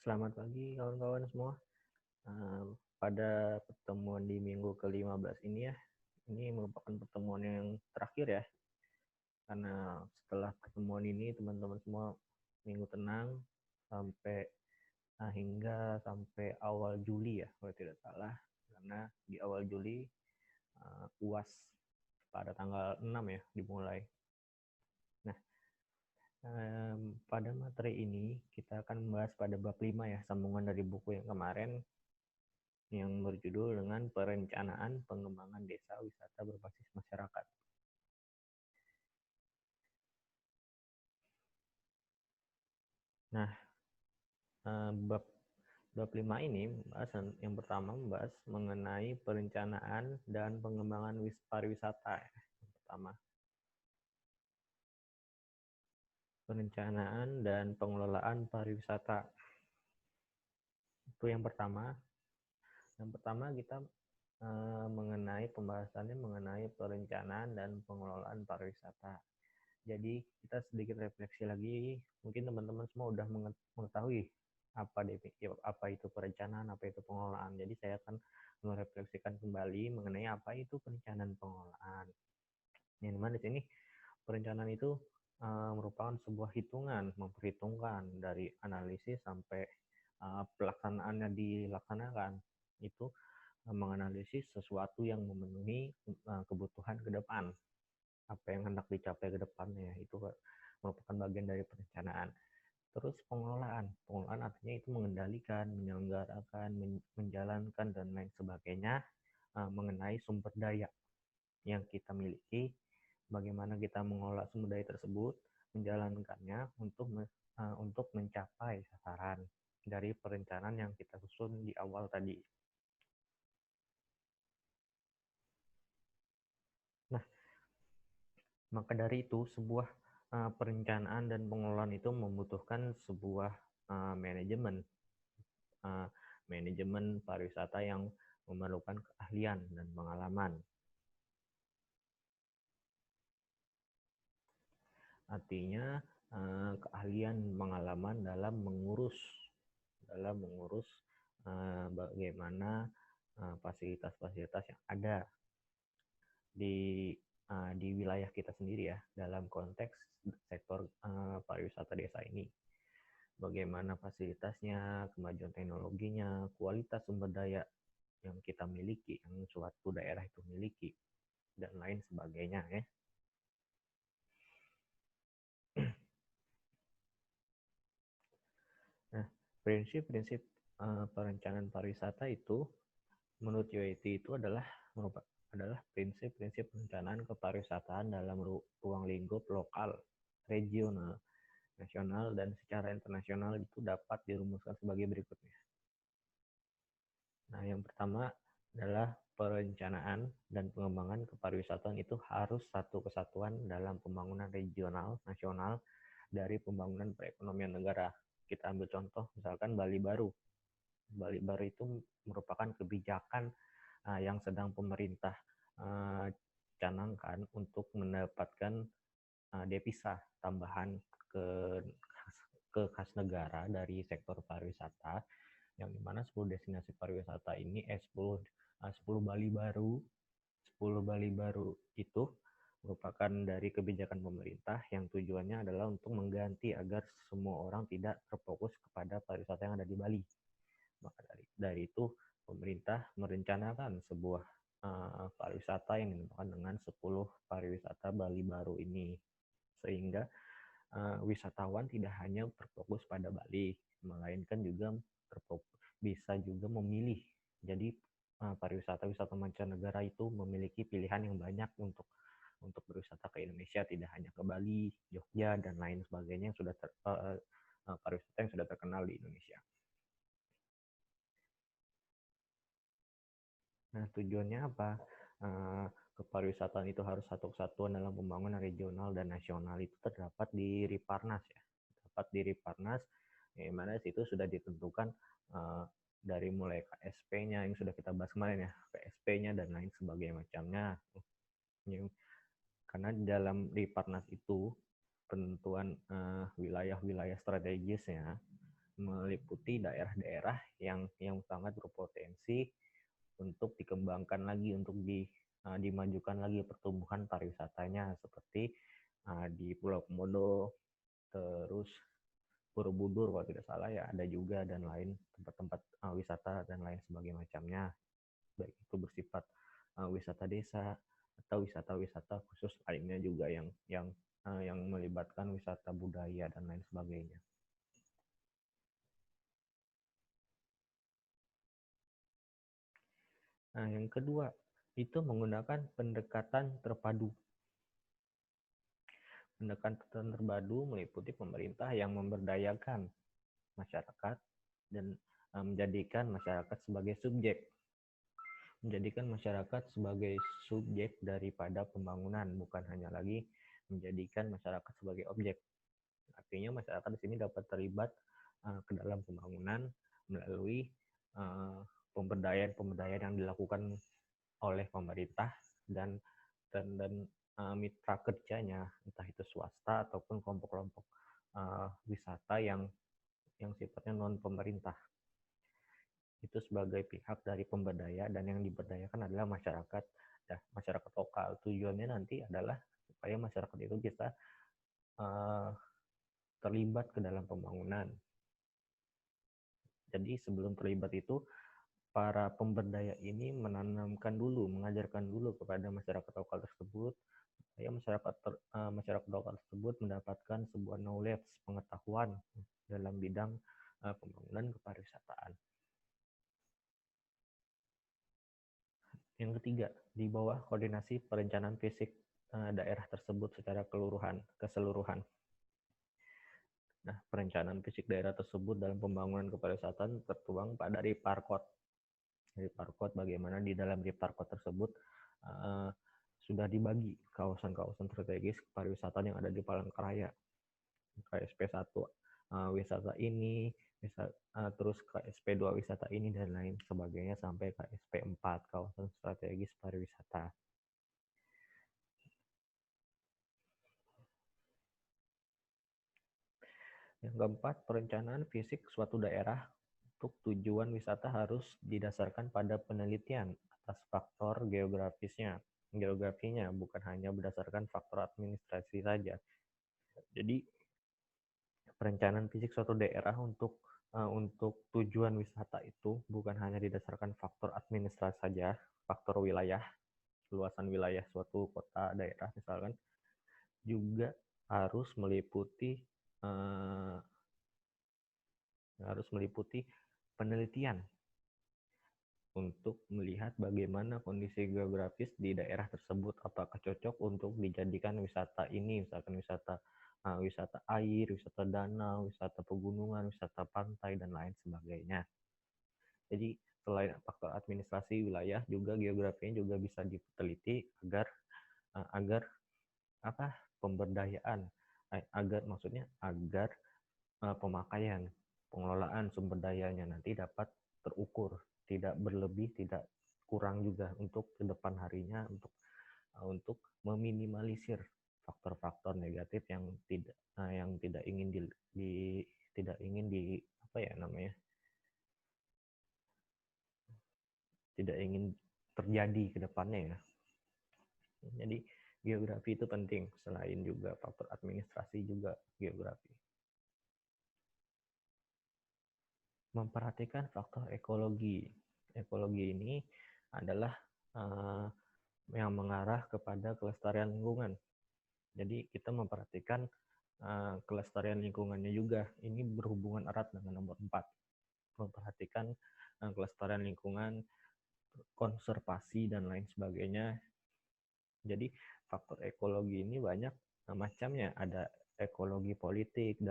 Selamat pagi kawan-kawan semua. Pada pertemuan di minggu ke-15 ini ya, ini merupakan pertemuan yang terakhir ya, karena setelah pertemuan ini teman-teman semua minggu tenang sampai hingga sampai awal Juli ya, kalau tidak salah, karena di awal Juli UAS pada tanggal 6 ya dimulai. Nah, pada materi ini kita akan membahas pada bab 5 ya, sambungan dari buku yang kemarin yang berjudul dengan Perencanaan Pengembangan Desa Wisata Berbasis Masyarakat. Nah, bab 5 ini pembahasan yang pertama membahas mengenai perencanaan dan pengembangan pariwisata. Yang pertama, perencanaan dan pengelolaan pariwisata. Itu yang pertama. Yang pertama kita mengenai pembahasannya mengenai perencanaan dan pengelolaan pariwisata. Jadi kita sedikit refleksi lagi, mungkin teman-teman semua udah mengetahui apa itu perencanaan, apa itu pengelolaan. Jadi saya akan merefleksikan kembali mengenai apa itu perencanaan pengelolaan. Yang dimana di sini perencanaan itu merupakan sebuah hitungan, memperhitungkan dari analisis sampai pelaksanaannya dilaksanakan. Itu menganalisis sesuatu yang memenuhi kebutuhan ke depan, apa yang hendak dicapai ke depannya, itu merupakan bagian dari perencanaan. Terus pengelolaan artinya itu mengendalikan, menyelenggarakan, menjalankan dan lain sebagainya mengenai sumber daya yang kita miliki, bagaimana kita mengelola sumber daya tersebut, menjalankannya untuk mencapai sasaran dari perencanaan yang kita susun di awal tadi. Nah, maka dari itu sebuah perencanaan dan pengelolaan itu membutuhkan sebuah manajemen pariwisata yang memerlukan keahlian dan pengalaman. Artinya keahlian pengalaman dalam mengurus bagaimana fasilitas-fasilitas yang ada di wilayah kita sendiri ya, dalam konteks sektor pariwisata desa ini. Bagaimana fasilitasnya, kemajuan teknologinya, kualitas sumber daya yang kita miliki, yang suatu daerah itu miliki, dan lain sebagainya ya. Nah, prinsip-prinsip perencanaan pariwisata itu menurut UIT itu adalah prinsip-prinsip perencanaan kepariwisataan dalam ruang lingkup lokal, regional, nasional, dan secara internasional itu dapat dirumuskan sebagai berikutnya. Nah, yang pertama adalah perencanaan dan pengembangan kepariwisataan itu harus satu kesatuan dalam pembangunan regional, nasional dari pembangunan perekonomian negara. Kita ambil contoh misalkan Bali Baru. Bali Baru itu merupakan kebijakan yang sedang pemerintah canangkan untuk mendapatkan devisa tambahan ke kas negara dari sektor pariwisata, yang dimana 10 destinasi pariwisata ini 10 Bali Baru itu merupakan dari kebijakan pemerintah yang tujuannya adalah untuk mengganti agar semua orang tidak terfokus kepada pariwisata yang ada di Bali. Maka dari itu pemerintah merencanakan sebuah pariwisata yang dinamakan dengan 10 pariwisata Bali Baru ini, sehingga wisatawan tidak hanya terfokus pada Bali, melainkan juga bisa juga memilih. Jadi pariwisata mancanegara itu memiliki pilihan yang banyak untuk berwisata ke Indonesia, tidak hanya ke Bali, Jogja, dan lain sebagainya yang sudah pariwisata yang sudah terkenal di Indonesia. Nah, tujuannya apa? Kepariwisataan itu harus satu kesatuan dalam pembangunan regional dan nasional, itu terdapat di Riparnas ya. Terdapat di Riparnas, yang mana situ sudah ditentukan dari mulai KSP-nya yang sudah kita bahas kemarin ya, KSP-nya dan lain sebagainya macamnya. Karena dalam Riparnas itu penentuan wilayah-wilayah strategisnya meliputi daerah-daerah yang sangat berpotensi untuk dikembangkan lagi, untuk dimajukan lagi pertumbuhan pariwisatanya, seperti di Pulau Komodo, terus Borobudur kalau tidak salah ya, ada juga, dan lain tempat-tempat wisata dan lain sebagainya macamnya, baik itu bersifat wisata desa atau wisata-wisata khusus lainnya juga yang melibatkan wisata budaya dan lain sebagainya. Nah, yang kedua itu menggunakan pendekatan terpadu. Pendekatan terpadu meliputi pemerintah yang memberdayakan masyarakat dan menjadikan masyarakat sebagai subjek. Menjadikan masyarakat sebagai subjek daripada pembangunan, bukan hanya lagi menjadikan masyarakat sebagai objek. Artinya masyarakat di sini dapat terlibat ke dalam pembangunan melalui pemberdayaan yang dilakukan oleh pemerintah dan mitra kerjanya, entah itu swasta ataupun kelompok-kelompok wisata yang sifatnya non pemerintah. Itu sebagai pihak dari pemberdaya, dan yang diberdayakan adalah masyarakat, masyarakat lokal. Tujuannya nanti adalah supaya masyarakat itu bisa terlibat ke dalam pembangunan. Jadi sebelum terlibat itu, para pemberdaya ini mengajarkan dulu kepada masyarakat lokal tersebut, supaya masyarakat lokal tersebut mendapatkan sebuah knowledge, pengetahuan dalam bidang pembangunan kepariwisataan. Yang ketiga, di bawah koordinasi perencanaan fisik daerah tersebut secara keseluruhan. Nah, perencanaan fisik daerah tersebut dalam pembangunan kepariwisataan tertuang pada Riparkot. Riparkot, bagaimana di dalam Riparkot tersebut sudah dibagi kawasan-kawasan strategis kepariwisataan yang ada di Palangkaraya. KSP 1 wisata ini, terus KSP 2 wisata ini, dan lain sebagainya, sampai KSP 4 kawasan strategis pariwisata. Yang keempat, perencanaan fisik suatu daerah untuk tujuan wisata harus didasarkan pada penelitian atas faktor geografinya, bukan hanya berdasarkan faktor administrasi saja. Jadi perencanaan fisik suatu daerah untuk tujuan wisata itu bukan hanya didasarkan faktor administrasi saja, faktor wilayah, luasan wilayah suatu kota, daerah misalkan, juga harus meliputi penelitian untuk melihat bagaimana kondisi geografis di daerah tersebut, apakah cocok untuk dijadikan wisata ini, misalkan wisata air, wisata danau, wisata pegunungan, wisata pantai, dan lain sebagainya. Jadi selain faktor administrasi wilayah, juga geografinya juga bisa diteliti agar pemberdayaan, agar pemakaian, pengelolaan sumber dayanya nanti dapat terukur, tidak berlebih, tidak kurang juga, untuk ke depan harinya, untuk meminimalisir faktor-faktor negatif yang tidak ingin terjadi ke depannya ya. Jadi geografi itu penting, selain juga faktor administrasi, juga geografi. Memperhatikan faktor ekologi. Ekologi ini adalah yang mengarah kepada kelestarian lingkungan. Jadi kita memperhatikan kelestarian lingkungannya juga. Ini berhubungan erat dengan nomor 4. Memperhatikan kelestarian lingkungan, konservasi, dan lain sebagainya. Jadi faktor ekologi ini banyak macamnya. Ada ekologi politik,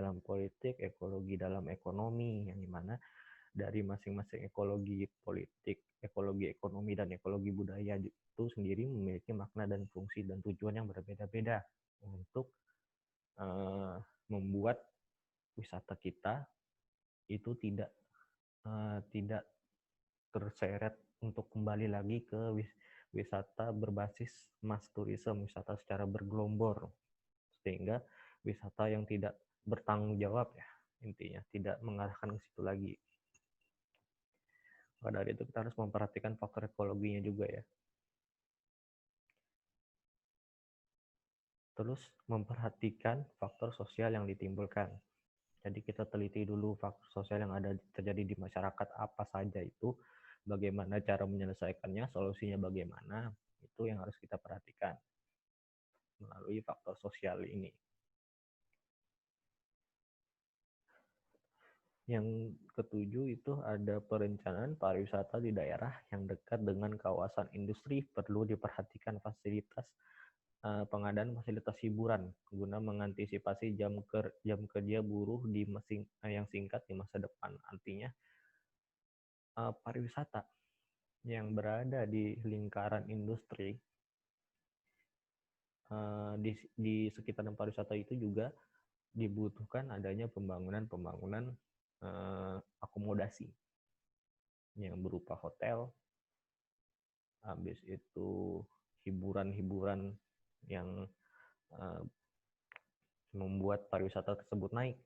ekologi dalam ekonomi, yang dimana dari masing-masing ekologi politik, ekologi ekonomi, dan ekologi budaya itu sendiri memiliki makna dan fungsi dan tujuan yang berbeda-beda untuk membuat wisata kita itu tidak terseret untuk kembali lagi ke wisata berbasis mass tourism, wisata secara bergelombor, sehingga wisata yang tidak bertanggung jawab ya, intinya, tidak mengarahkan ke situ lagi. Maka dari itu kita harus memperhatikan faktor ekologinya juga ya. Terus memperhatikan faktor sosial yang ditimbulkan. Jadi kita teliti dulu faktor sosial yang ada terjadi di masyarakat apa saja itu, bagaimana cara menyelesaikannya, solusinya bagaimana, itu yang harus kita perhatikan melalui faktor sosial ini. Yang ketujuh itu ada perencanaan pariwisata di daerah yang dekat dengan kawasan industri. Perlu diperhatikan pengadaan fasilitas hiburan guna mengantisipasi jam kerja buruh yang singkat di masa depan. Artinya pariwisata yang berada di lingkaran industri di sekitaran pariwisata itu juga dibutuhkan adanya pembangunan akomodasi yang berupa hotel, habis itu hiburan-hiburan yang membuat pariwisata tersebut naik.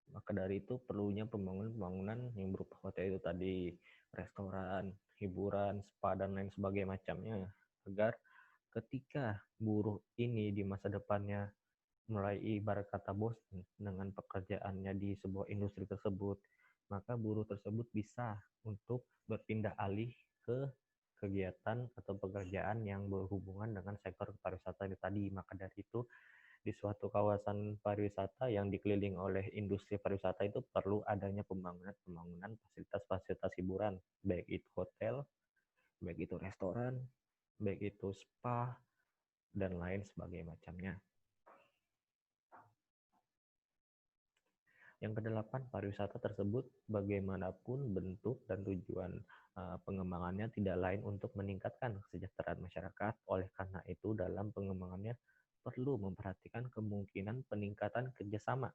Maka dari itu perlunya pembangunan yang berupa hotel itu tadi, restoran, hiburan, spa, dan lain sebagainya macamnya, agar ketika buruh ini di masa depannya mulai ibarat kata bosan dengan pekerjaannya di sebuah industri tersebut, maka buruh tersebut bisa untuk berpindah alih ke kegiatan atau pekerjaan yang berhubungan dengan sektor pariwisata tadi. Maka dari itu di suatu kawasan pariwisata yang dikelilingi oleh industri pariwisata itu perlu adanya pembangunan fasilitas-fasilitas hiburan, baik itu hotel, baik itu restoran, baik itu spa, dan lain sebagainya macamnya. Yang kedelapan, pariwisata tersebut bagaimanapun bentuk dan tujuan pengembangannya tidak lain untuk meningkatkan kesejahteraan masyarakat. Oleh karena itu, dalam pengembangannya perlu memperhatikan kemungkinan peningkatan kerjasama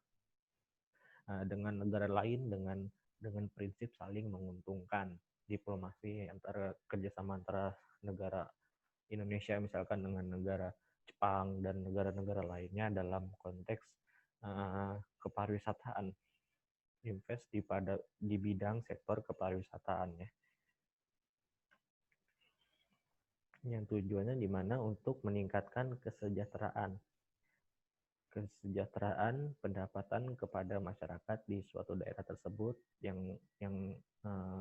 dengan negara lain dengan prinsip saling menguntungkan. Diplomasi kerjasama antara negara Indonesia misalkan dengan negara Jepang dan negara-negara lainnya dalam konteks kepariwisataan, invest di bidang sektor kepariwisataan ya. Yang tujuannya di mana untuk meningkatkan kesejahteraan pendapatan kepada masyarakat di suatu daerah tersebut yang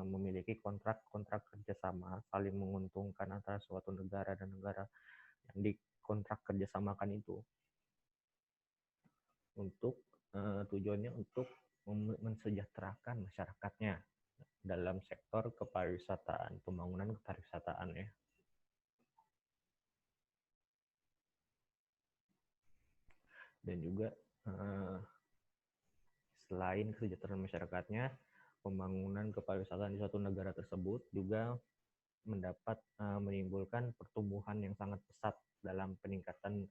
memiliki kontrak kerjasama saling menguntungkan antara suatu negara dan negara yang dikontrak kerjasamakan itu, untuk tujuannya untuk mensejahterakan masyarakatnya dalam sektor kepariwisataan, pembangunan kepariwisataan ya. Dan juga selain kesejahteraan masyarakatnya, pembangunan kepariwisataan di suatu negara tersebut juga menimbulkan pertumbuhan yang sangat pesat dalam peningkatan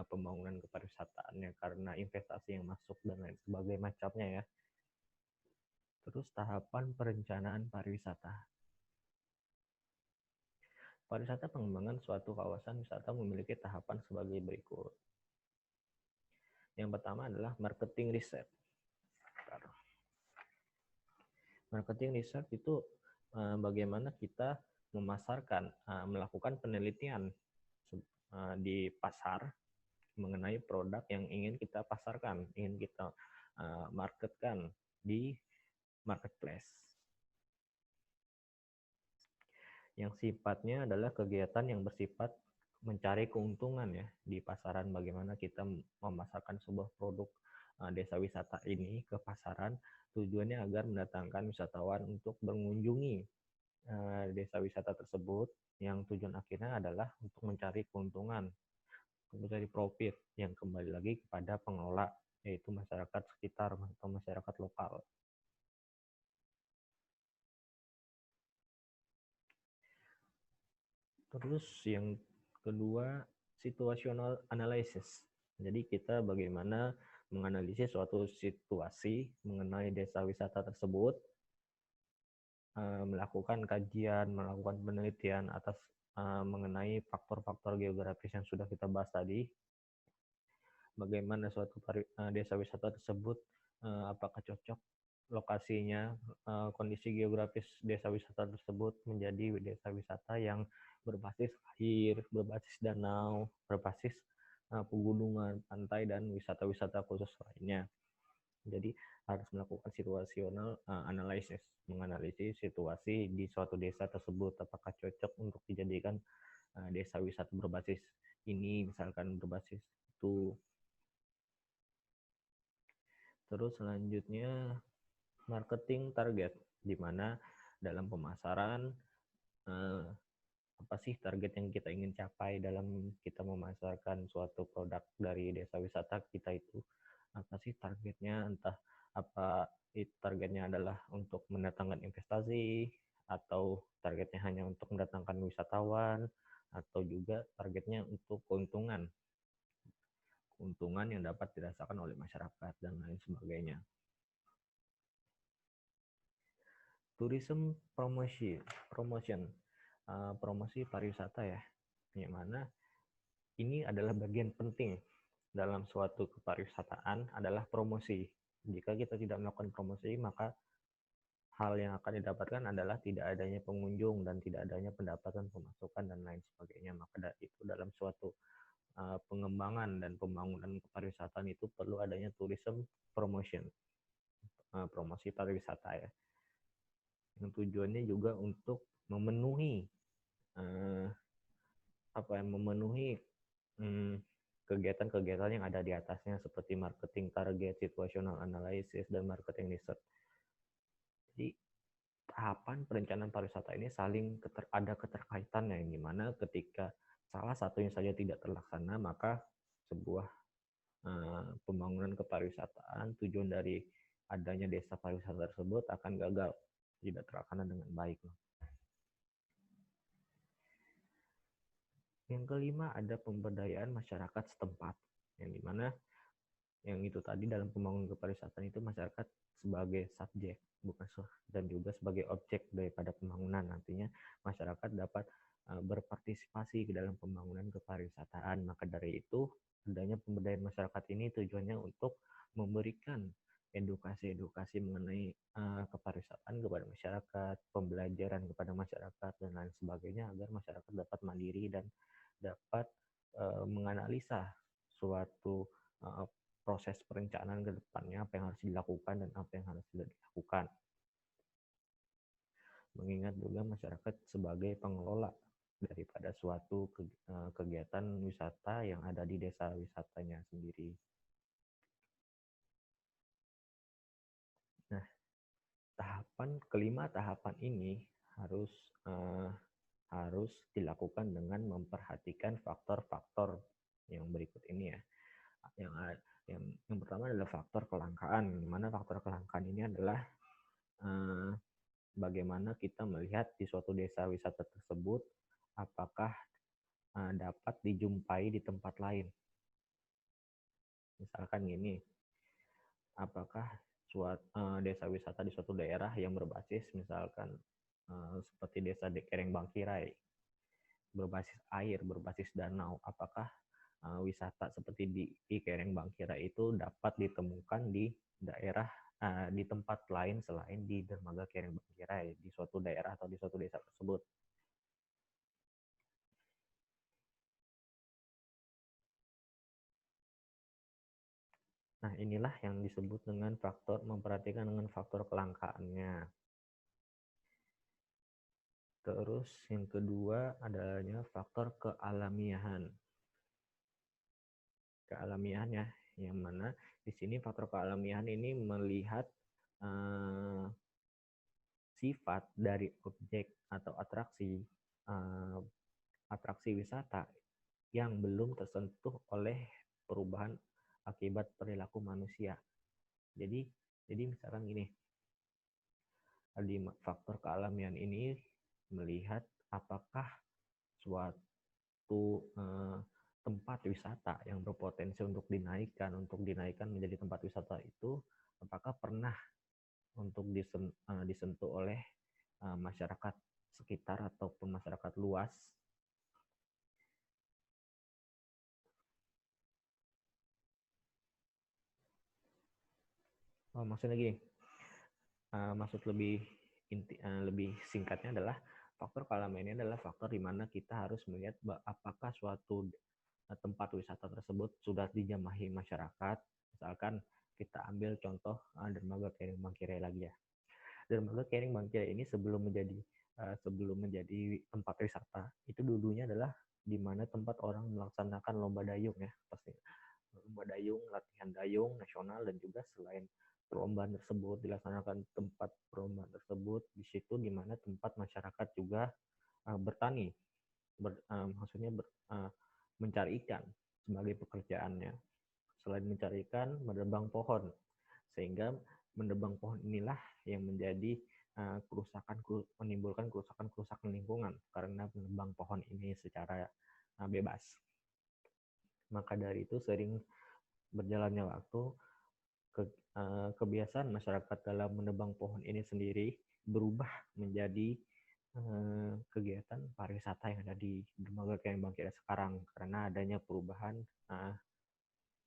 pembangunan kepariwisataannya karena investasi yang masuk dan lain sebagainya macamnya ya. Terus tahapan perencanaan pariwisata. Pariwisata pengembangan suatu kawasan wisata memiliki tahapan sebagai berikut. Yang pertama adalah marketing research. Marketing research itu bagaimana kita memasarkan, melakukan penelitian di pasar mengenai produk yang ingin kita pasarkan, ingin kita marketkan di marketplace. Yang sifatnya adalah kegiatan yang bersifat mencari keuntungan ya di pasaran, bagaimana kita memasarkan sebuah produk desa wisata ini ke pasaran, tujuannya agar mendatangkan wisatawan untuk mengunjungi desa wisata tersebut, yang tujuan akhirnya adalah untuk mencari keuntungan, mencari profit yang kembali lagi kepada pengelola, yaitu masyarakat sekitar atau masyarakat lokal. Terus yang kedua, situational analysis. Jadi kita bagaimana menganalisis suatu situasi mengenai desa wisata tersebut, melakukan kajian, melakukan penelitian mengenai faktor-faktor geografis yang sudah kita bahas tadi, bagaimana suatu desa wisata tersebut, apakah cocok lokasinya, kondisi geografis desa wisata tersebut menjadi desa wisata yang berbasis air, berbasis danau, berbasis pegunungan, pantai, dan wisata-wisata khusus lainnya. Jadi harus melakukan situasional analisis, menganalisis situasi di suatu desa tersebut, apakah cocok untuk dijadikan desa wisata berbasis ini, misalkan berbasis itu. Terus selanjutnya marketing target, di mana dalam pemasaran apa sih target yang kita ingin capai dalam kita memasarkan suatu produk dari desa wisata kita itu, apa sih targetnya, entah apa targetnya adalah untuk mendatangkan investasi, atau targetnya hanya untuk mendatangkan wisatawan, atau juga targetnya untuk keuntungan yang dapat dirasakan oleh masyarakat dan lain sebagainya. Tourism promotion, promosi pariwisata ya, yang mana ini adalah bagian penting dalam suatu kepariwisataan adalah promosi. Jika kita tidak melakukan promosi, maka hal yang akan didapatkan adalah tidak adanya pengunjung dan tidak adanya pendapatan, pemasukan, dan lain sebagainya. Maka itu dalam suatu pengembangan dan pembangunan kepariwisataan itu perlu adanya tourism promotion, promosi pariwisata ya. Yang tujuannya juga untuk memenuhi kegiatan-kegiatan yang ada di atasnya, seperti marketing target, situational analysis, dan marketing research. Jadi tahapan perencanaan pariwisata ini saling ada keterkaitannya, yang dimana ketika salah satunya saja tidak terlaksana, maka sebuah pembangunan kepariwisataan, tujuan dari adanya desa pariwisata tersebut akan gagal, tidak terlaksana dengan baik. Yang kelima ada pemberdayaan masyarakat setempat, yang dimana yang itu tadi dalam pembangunan kepariwisataan itu masyarakat sebagai subjek dan juga sebagai objek daripada pembangunan. Nantinya masyarakat dapat berpartisipasi ke dalam pembangunan kepariwisataan. Maka dari itu adanya pemberdayaan masyarakat ini tujuannya untuk memberikan edukasi mengenai kepariwisataan kepada masyarakat, pembelajaran kepada masyarakat, dan lain sebagainya, agar masyarakat dapat mandiri dan dapat menganalisa suatu proses perencanaan ke depannya, apa yang harus dilakukan dan apa yang harus tidak dilakukan. Mengingat juga masyarakat sebagai pengelola daripada suatu kegiatan wisata yang ada di desa wisatanya sendiri. Nah, kelima tahapan ini harus dilakukan dengan memperhatikan faktor-faktor yang berikut ini ya. Yang pertama adalah faktor kelangkaan, di mana faktor kelangkaan ini adalah bagaimana kita melihat di suatu desa wisata tersebut apakah dapat dijumpai di tempat lain. Misalkan gini, apakah desa wisata di suatu daerah yang berbasis misalkan seperti desa Kereng Bangkirai, berbasis air, berbasis danau, apakah wisata seperti di Kereng Bangkirai itu dapat ditemukan di daerah di tempat lain selain di dermaga Kereng Bangkirai, di suatu daerah atau di suatu desa tersebut. Nah, inilah yang disebut dengan memperhatikan dengan faktor kelangkaannya. Terus yang kedua adanya faktor kealamiahan. Kealamiahan ya, yang mana di sini faktor kealamiahan ini melihat sifat dari objek atau atraksi wisata yang belum tersentuh oleh perubahan akibat perilaku manusia. Jadi misalkan gini, di faktor kealamian ini melihat apakah suatu tempat wisata yang berpotensi untuk dinaikkan menjadi tempat wisata itu apakah pernah untuk disentuh oleh masyarakat sekitar ataupun masyarakat luas. Maksudnya gini, maksud lebih lebih singkatnya adalah faktor kealaman ini adalah faktor di mana kita harus melihat apakah suatu tempat wisata tersebut sudah dijamahi masyarakat. Misalkan kita ambil contoh Dermaga Kering Bangkire lagi ya. Dermaga Kering Bangkire ini sebelum menjadi tempat wisata itu dulunya adalah di mana tempat orang melaksanakan lomba dayung ya, pasti lomba dayung, latihan dayung nasional, dan juga selain perlombaan tersebut dilaksanakan tempat perlombaan tersebut, di situ di mana tempat masyarakat juga bertani, maksudnya mencari ikan sebagai pekerjaannya. Selain mencari ikan, menebang pohon, sehingga menebang pohon inilah yang menjadi menimbulkan kerusakan lingkungan karena menebang pohon ini secara bebas. Maka dari itu sering berjalannya waktu, kebiasaan masyarakat dalam menebang pohon ini sendiri berubah menjadi kegiatan pariwisata yang ada di Dermaga Kering Bangkire sekarang, karena adanya perubahan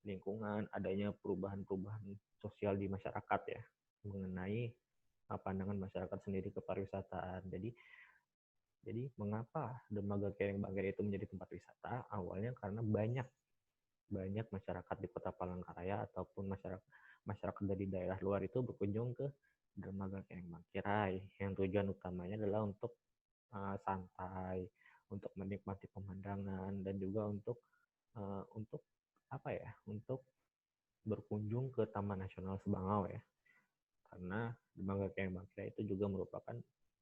lingkungan, adanya perubahan sosial di masyarakat ya, mengenai pandangan masyarakat sendiri ke pariwisataan. Jadi mengapa Dermaga Kering Bangkire itu menjadi tempat wisata? Awalnya karena banyak masyarakat di Kota Palangkaraya ataupun masyarakat dari daerah luar itu berkunjung ke Dermaga Kering Bangkire, yang tujuan utamanya adalah untuk santai, untuk menikmati pemandangan, dan juga untuk untuk berkunjung ke Taman Nasional Sebangau ya, karena Dermaga Kering Bangkire itu juga merupakan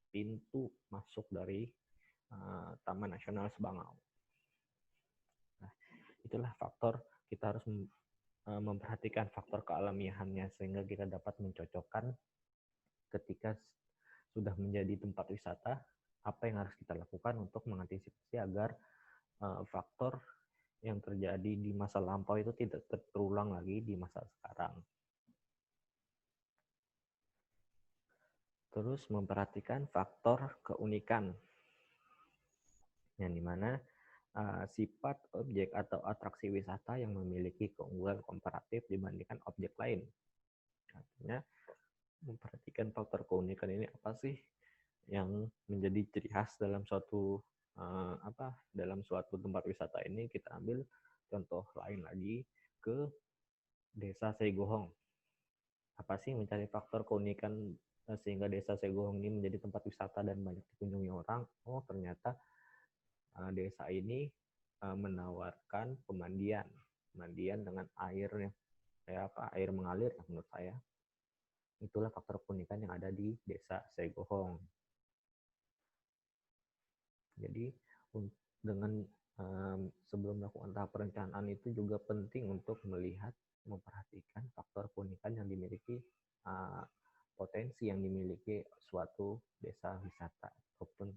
pintu masuk dari Taman Nasional Sebangau. Nah, itulah faktor kita harus memperhatikan faktor kealamiahannya sehingga kita dapat mencocokkan ketika sudah menjadi tempat wisata apa yang harus kita lakukan untuk mengantisipasi agar faktor yang terjadi di masa lampau itu tidak terulang lagi di masa sekarang. Terus memperhatikan faktor keunikan, yang dimana sifat objek atau atraksi wisata yang memiliki keunggulan komparatif dibandingkan objek lain. Artinya memperhatikan faktor keunikan ini apa sih yang menjadi ciri khas dalam suatu tempat wisata ini. Kita ambil contoh lain lagi ke Desa Seigohong. Apa sih mencari faktor keunikan sehingga Desa Seigohong ini menjadi tempat wisata dan banyak dikunjungi orang? Oh, ternyata desa ini menawarkan pemandian dengan air mengalir menurut saya. Itulah faktor keunikan yang ada di Desa Seigohong. Jadi dengan sebelum melakukan tahap perencanaan itu juga penting untuk memperhatikan faktor keunikan yang dimiliki, potensi yang dimiliki suatu desa wisata ataupun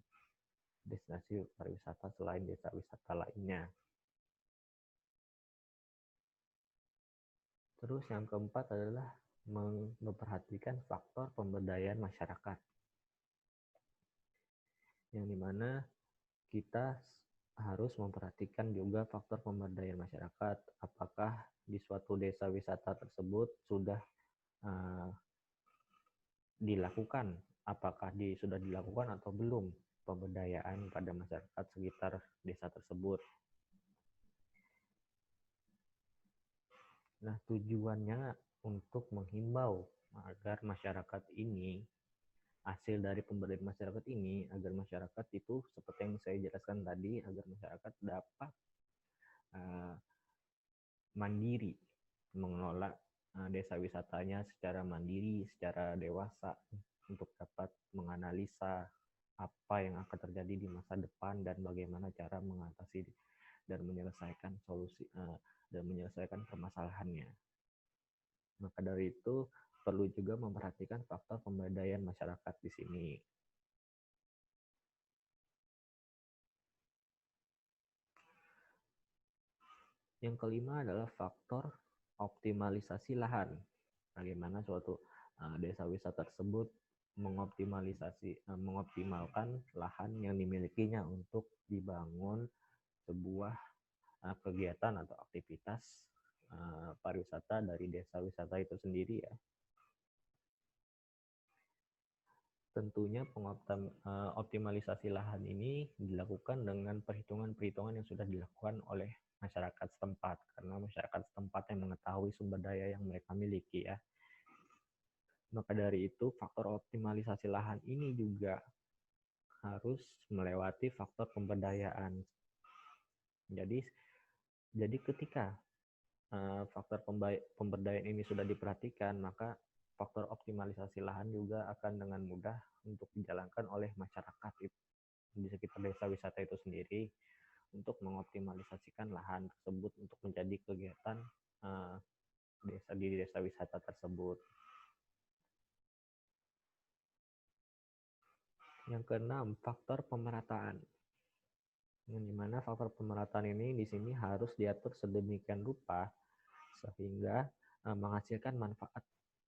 destinasi pariwisata selain desa wisata lainnya. Terus yang keempat adalah memperhatikan faktor pemberdayaan masyarakat, yang dimana kita harus memperhatikan juga faktor pemberdayaan masyarakat. Apakah di suatu desa wisata tersebut sudah dilakukan, sudah dilakukan atau belum pemberdayaan pada masyarakat sekitar desa tersebut. Nah, tujuannya untuk menghimbau agar masyarakat ini, hasil dari pemberdayaan masyarakat ini, agar masyarakat itu seperti yang saya jelaskan tadi, agar masyarakat dapat mandiri mengelola desa wisatanya secara mandiri, secara dewasa, untuk dapat menganalisa apa yang akan terjadi di masa depan dan bagaimana cara mengatasi dan menyelesaikan permasalahannya. Maka dari itu perlu juga memperhatikan faktor pemberdayaan masyarakat di sini. Yang kelima adalah faktor optimalisasi lahan. Bagaimana suatu desa wisata tersebut mengoptimalkan lahan yang dimilikinya untuk dibangun sebuah kegiatan atau aktivitas pariwisata dari desa wisata itu sendiri ya. Tentunya optimalisasi lahan ini dilakukan dengan perhitungan-perhitungan yang sudah dilakukan oleh masyarakat setempat, karena masyarakat setempat yang mengetahui sumber daya yang mereka miliki ya. Maka dari itu, faktor optimalisasi lahan ini juga harus melewati faktor pemberdayaan. Jadi ketika faktor pemberdayaan ini sudah diperhatikan, maka faktor optimalisasi lahan juga akan dengan mudah untuk dijalankan oleh masyarakat di sekitar desa wisata itu sendiri untuk mengoptimalisasikan lahan tersebut untuk menjadi kegiatan di desa wisata tersebut. Yang keenam, faktor pemerataan. Yang dimana faktor pemerataan ini di sini harus diatur sedemikian rupa sehingga menghasilkan manfaat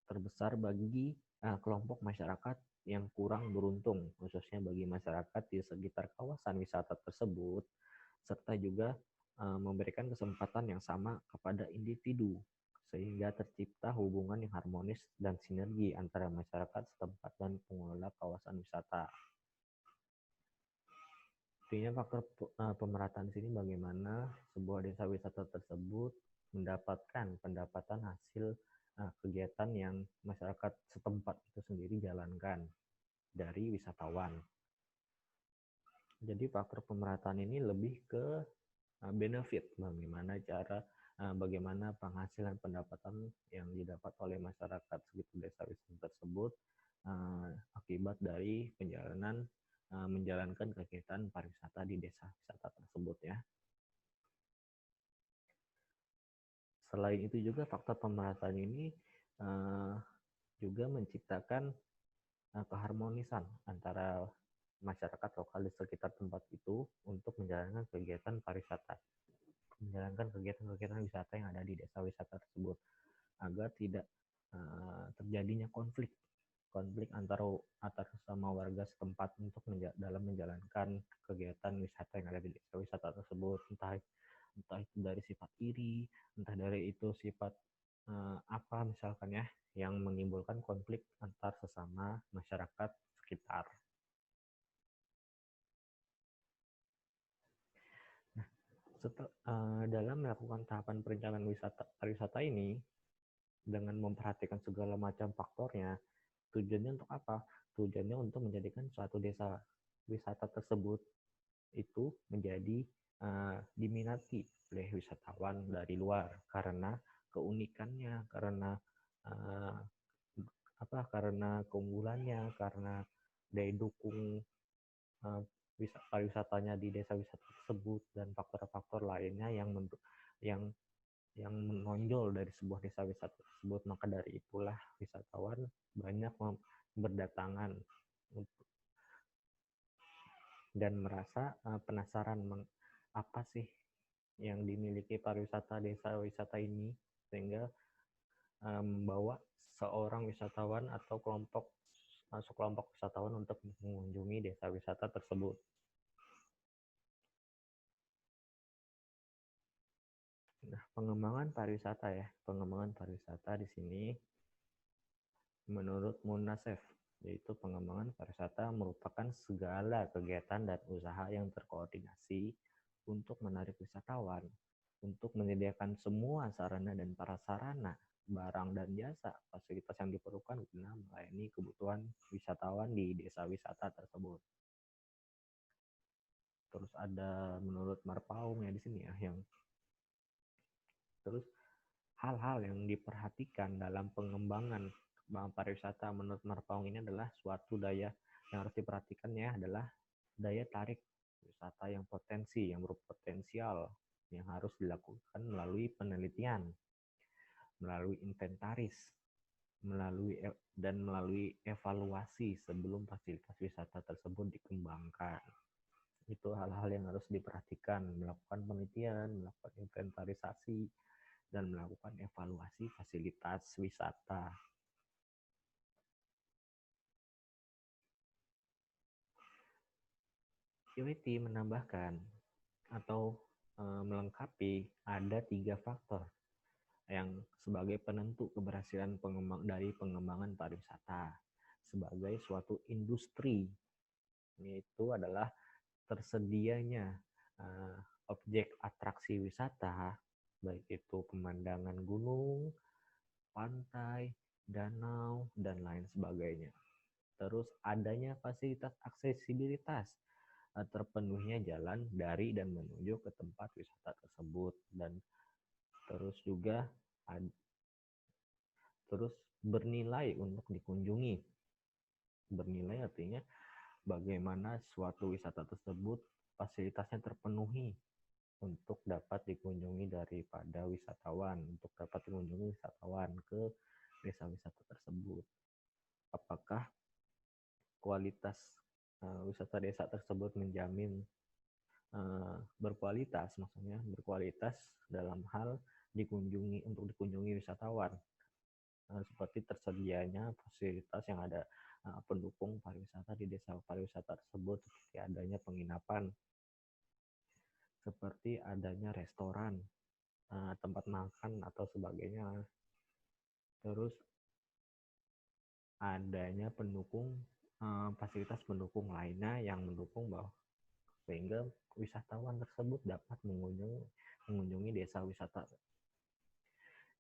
terbesar bagi kelompok masyarakat yang kurang beruntung, khususnya bagi masyarakat di sekitar kawasan wisata tersebut, serta juga memberikan kesempatan yang sama kepada individu, sehingga tercipta hubungan yang harmonis dan sinergi antara masyarakat setempat dan pengelola kawasan wisata. Intinya faktor pemerataan di sini bagaimana sebuah desa wisata tersebut mendapatkan pendapatan hasil kegiatan yang masyarakat setempat itu sendiri jalankan dari wisatawan. Jadi faktor pemerataan ini lebih ke benefit, bagaimana penghasilan pendapatan yang didapat oleh masyarakat sekitar desa wisata tersebut akibat dari menjalankan kegiatan pariwisata di desa wisata tersebut ya. Selain itu juga faktor pemerataan ini juga menciptakan keharmonisan antara masyarakat lokal di sekitar tempat itu untuk menjalankan kegiatan pariwisata, menjalankan kegiatan-kegiatan wisata yang ada di desa wisata tersebut, agar tidak terjadinya konflik antara sama warga setempat untuk dalam menjalankan kegiatan wisata yang ada di desa wisata tersebut, entah itu dari sifat iri, entah dari itu sifat apa misalkan ya, yang menimbulkan konflik antar sesama masyarakat sekitar. Nah, dalam melakukan tahapan perencanaan pariwisata ini, dengan memperhatikan segala macam faktornya, tujuannya untuk apa? Tujuannya untuk menjadikan suatu desa wisata tersebut itu menjadi diminati oleh wisatawan dari luar karena keunikannya, karena keunggulannya, karena daya dukung pariwisatanya di desa wisata tersebut, dan faktor-faktor lainnya yang menonjol dari sebuah desa wisata tersebut. Maka dari itulah wisatawan banyak berdatangan dan merasa penasaran apa sih yang dimiliki pariwisata desa wisata ini, sehingga membawa seorang wisatawan atau sekelompok wisatawan untuk mengunjungi desa wisata tersebut. Nah, pengembangan pariwisata di sini menurut Munasef, yaitu pengembangan pariwisata merupakan segala kegiatan dan usaha yang terkoordinasi untuk menarik wisatawan, untuk menyediakan semua sarana dan prasarana, barang dan jasa, fasilitas yang diperlukan guna melayani kebutuhan wisatawan di desa wisata tersebut. Terus ada menurut Marpaung ya di sini ya, yang terus hal-hal yang diperhatikan dalam pengembangan pariwisata menurut Marpaung ini adalah suatu daya yang harus diperhatikan ya, adalah daya tarik wisata yang berpotensial yang harus dilakukan melalui penelitian, melalui inventaris, melalui evaluasi sebelum fasilitas wisata tersebut dikembangkan. Itu hal-hal yang harus diperhatikan, melakukan penelitian, melakukan inventarisasi, dan melakukan evaluasi fasilitas wisata. UIT menambahkan atau melengkapi ada 3 faktor yang sebagai penentu keberhasilan pengembangan pariwisata. sebagai suatu industri, yaitu adalah tersedianya objek atraksi wisata, baik itu pemandangan gunung, pantai, danau, dan lain sebagainya. Terus adanya fasilitas aksesibilitas, terpenuhnya jalan dari dan menuju ke tempat wisata tersebut, dan terus juga terus bernilai untuk dikunjungi. Bernilai artinya bagaimana suatu wisata tersebut fasilitasnya terpenuhi untuk dapat dikunjungi daripada wisatawan, untuk dapat dikunjungi wisatawan ke desa wisata tersebut. Apakah kualitas wisata desa tersebut menjamin berkualitas, maksudnya berkualitas dalam hal untuk dikunjungi wisatawan, seperti tersedianya fasilitas yang ada pendukung pariwisata di desa pariwisata tersebut, seperti adanya penginapan, seperti adanya restoran, tempat makan atau sebagainya. Terus adanya fasilitas pendukung lainnya yang mendukung bahwa sehingga wisatawan tersebut dapat mengunjungi desa wisata.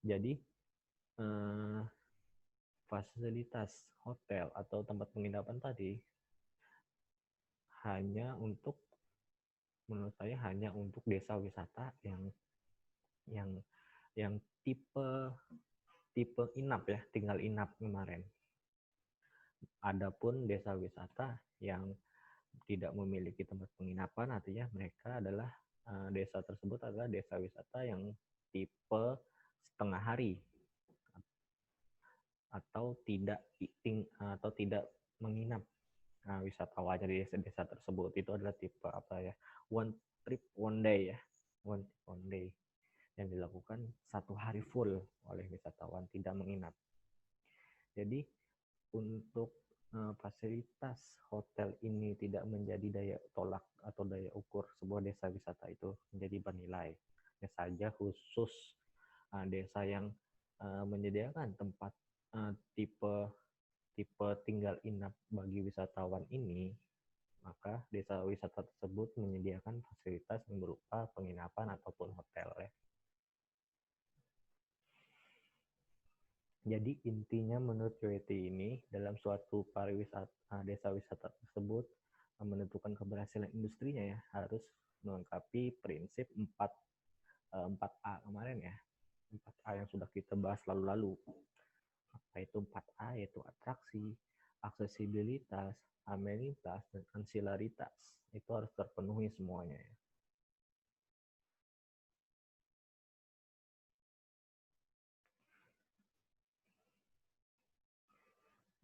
Jadi fasilitas hotel atau tempat penginapan tadi menurut saya hanya untuk desa wisata yang tipe inap ya, tinggal inap kemarin. Adapun desa wisata yang tidak memiliki tempat penginapan, artinya mereka adalah desa tersebut adalah desa wisata yang tipe setengah hari atau tidak menginap wisatawannya di desa tersebut. Itu adalah tipe one trip one day ya, one day yang dilakukan satu hari full oleh wisatawan, tidak menginap. Jadi untuk fasilitas hotel ini tidak menjadi daya tolak atau daya ukur sebuah desa wisata itu menjadi bernilai. Hanya saja khusus desa yang menyediakan tempat tipe tinggal inap bagi wisatawan ini, maka desa wisata tersebut menyediakan fasilitas yang berupa penginapan ataupun hotel ya. Jadi intinya menurut WT ini, dalam suatu desa wisata tersebut menentukan keberhasilan industrinya ya, harus melengkapi prinsip 4A kemarin ya. 4A yang sudah kita bahas lalu-lalu. Yaitu 4A, yaitu atraksi, aksesibilitas, amenitas, dan ansilaritas. Itu harus terpenuhi semuanya ya.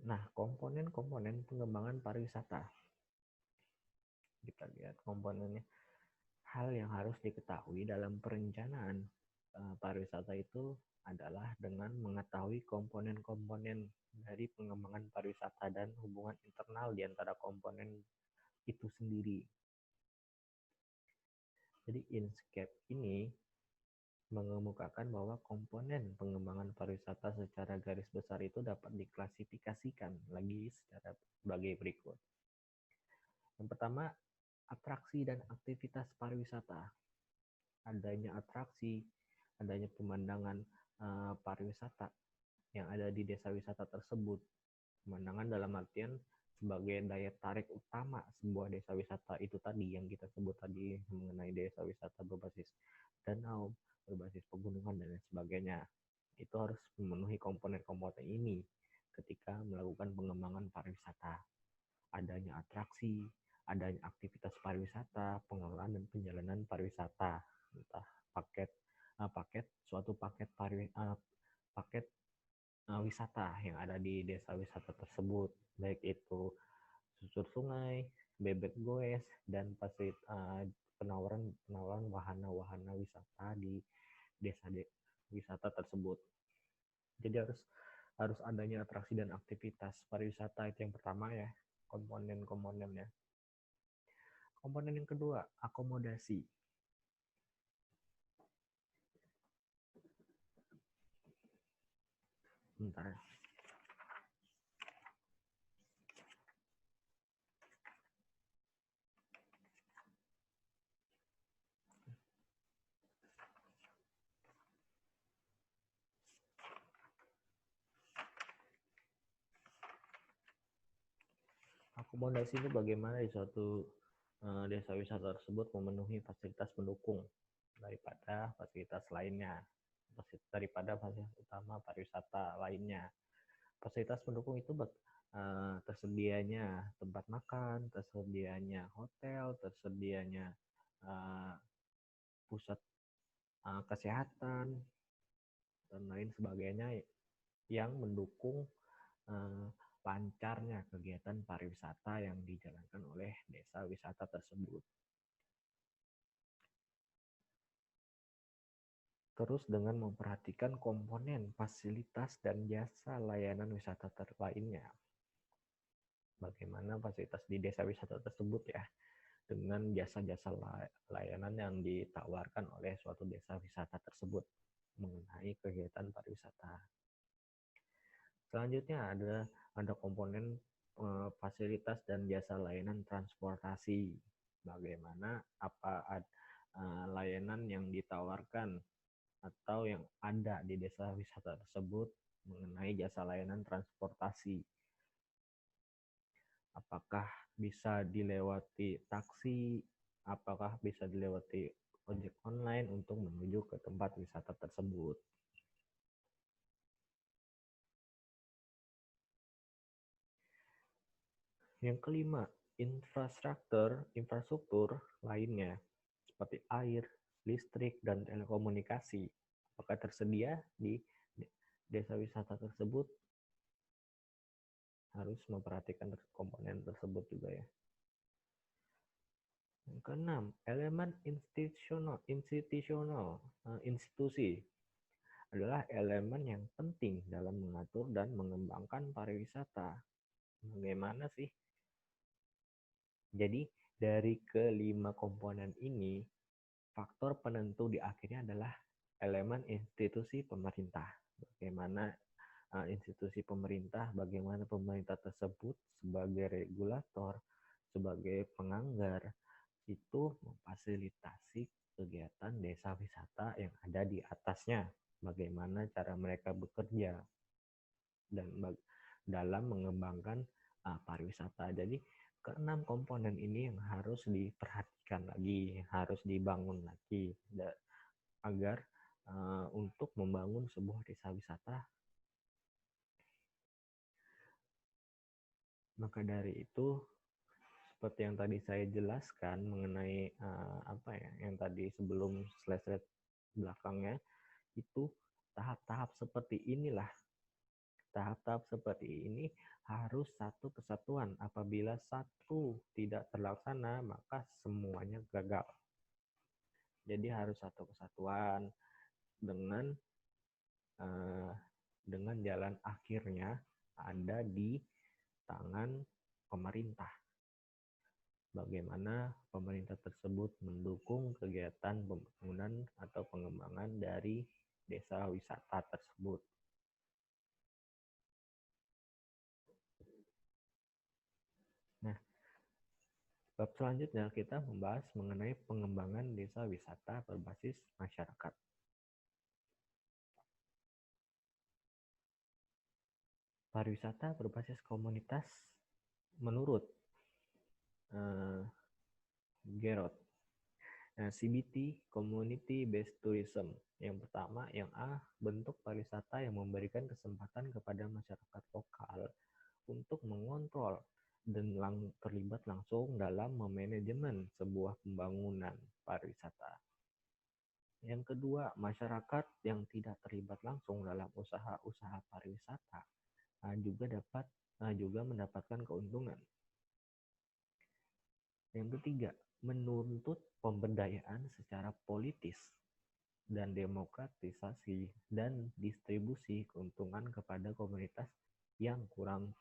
Nah, komponen-komponen pengembangan pariwisata. Kita lihat komponennya. Hal yang harus diketahui dalam perencanaan pariwisata itu adalah dengan mengetahui komponen-komponen dari pengembangan pariwisata dan hubungan internal di antara komponen itu sendiri. Jadi Inscape ini mengemukakan bahwa komponen pengembangan pariwisata secara garis besar itu dapat diklasifikasikan lagi sebagai berikut. Yang pertama, atraksi dan aktivitas pariwisata. Adanya atraksi, adanya pemandangan pariwisata yang ada di desa wisata tersebut. Pemandangan dalam artian sebagai daya tarik utama sebuah desa wisata itu tadi yang kita sebut tadi mengenai desa wisata berbasis danau, berbasis pegunungan dan lain sebagainya. Itu harus memenuhi komponen-komponen ini ketika melakukan pengembangan pariwisata. Adanya atraksi, adanya aktivitas pariwisata, pengelolaan dan penjalanan pariwisata, entah paket wisata yang ada di desa wisata tersebut, baik itu susur sungai, bebek goes, dan penawaran wahana-wahana wisata di desa wisata tersebut. Jadi harus adanya atraksi dan aktivitas pariwisata, itu yang pertama ya, komponen-komponennya. Komponen yang kedua, akomodasi. Bentar. Akomodasi ini bagaimana di suatu desa wisata tersebut memenuhi fasilitas pendukung daripada fasilitas lainnya, daripada fasilitas utama pariwisata lainnya. Fasilitas pendukung itu tersedianya tempat makan, tersedianya hotel, tersedianya pusat kesehatan dan lain sebagainya yang mendukung lancarnya kegiatan pariwisata yang dijalankan oleh desa wisata tersebut. Terus dengan memperhatikan komponen fasilitas dan jasa layanan wisata lainnya. Bagaimana fasilitas di desa wisata tersebut ya, dengan jasa-jasa layanan yang ditawarkan oleh suatu desa wisata tersebut mengenai kegiatan pariwisata. Selanjutnya ada komponen fasilitas dan jasa layanan transportasi. Bagaimana layanan yang ditawarkan atau yang ada di desa wisata tersebut mengenai jasa layanan transportasi. Apakah bisa dilewati taksi, apakah bisa dilewati ojek online untuk menuju ke tempat wisata tersebut. Yang kelima, infrastruktur lainnya seperti air, listrik, dan telekomunikasi. Apakah tersedia di desa wisata tersebut? Harus memperhatikan komponen tersebut juga ya. Yang keenam, elemen institusi adalah elemen yang penting dalam mengatur dan mengembangkan pariwisata. Bagaimana sih? Jadi dari kelima komponen ini, faktor penentu di akhirnya adalah elemen institusi pemerintah. Bagaimana institusi pemerintah, bagaimana pemerintah tersebut sebagai regulator, sebagai penganggar, itu memfasilitasi kegiatan desa wisata yang ada di atasnya. Bagaimana cara mereka bekerja dan dalam mengembangkan pariwisata. Jadi keenam komponen ini yang harus diperhatikan lagi, harus dibangun lagi agar untuk membangun sebuah desa wisata. Maka dari itu, seperti yang tadi saya jelaskan mengenai yang tadi sebelum slide belakangnya, itu tahap-tahap seperti inilah. Tahap-tahap seperti ini harus satu kesatuan. Apabila satu tidak terlaksana, maka semuanya gagal. Jadi harus satu kesatuan dengan jalan akhirnya ada di tangan pemerintah. Bagaimana pemerintah tersebut mendukung kegiatan pembangunan atau pengembangan dari desa wisata tersebut. Nah, bab selanjutnya kita membahas mengenai pengembangan desa wisata berbasis masyarakat. Pariwisata berbasis komunitas menurut Gerot. Nah, CBT, Community Based Tourism. Yang pertama, yang A, bentuk pariwisata yang memberikan kesempatan kepada masyarakat lokal untuk mengontrol dan terlibat langsung dalam memanajemen sebuah pembangunan pariwisata. Yang kedua, masyarakat yang tidak terlibat langsung dalam usaha-usaha pariwisata juga mendapatkan keuntungan. Yang ketiga, menuntut pemberdayaan secara politis dan demokratisasi dan distribusi keuntungan kepada komunitas yang kurang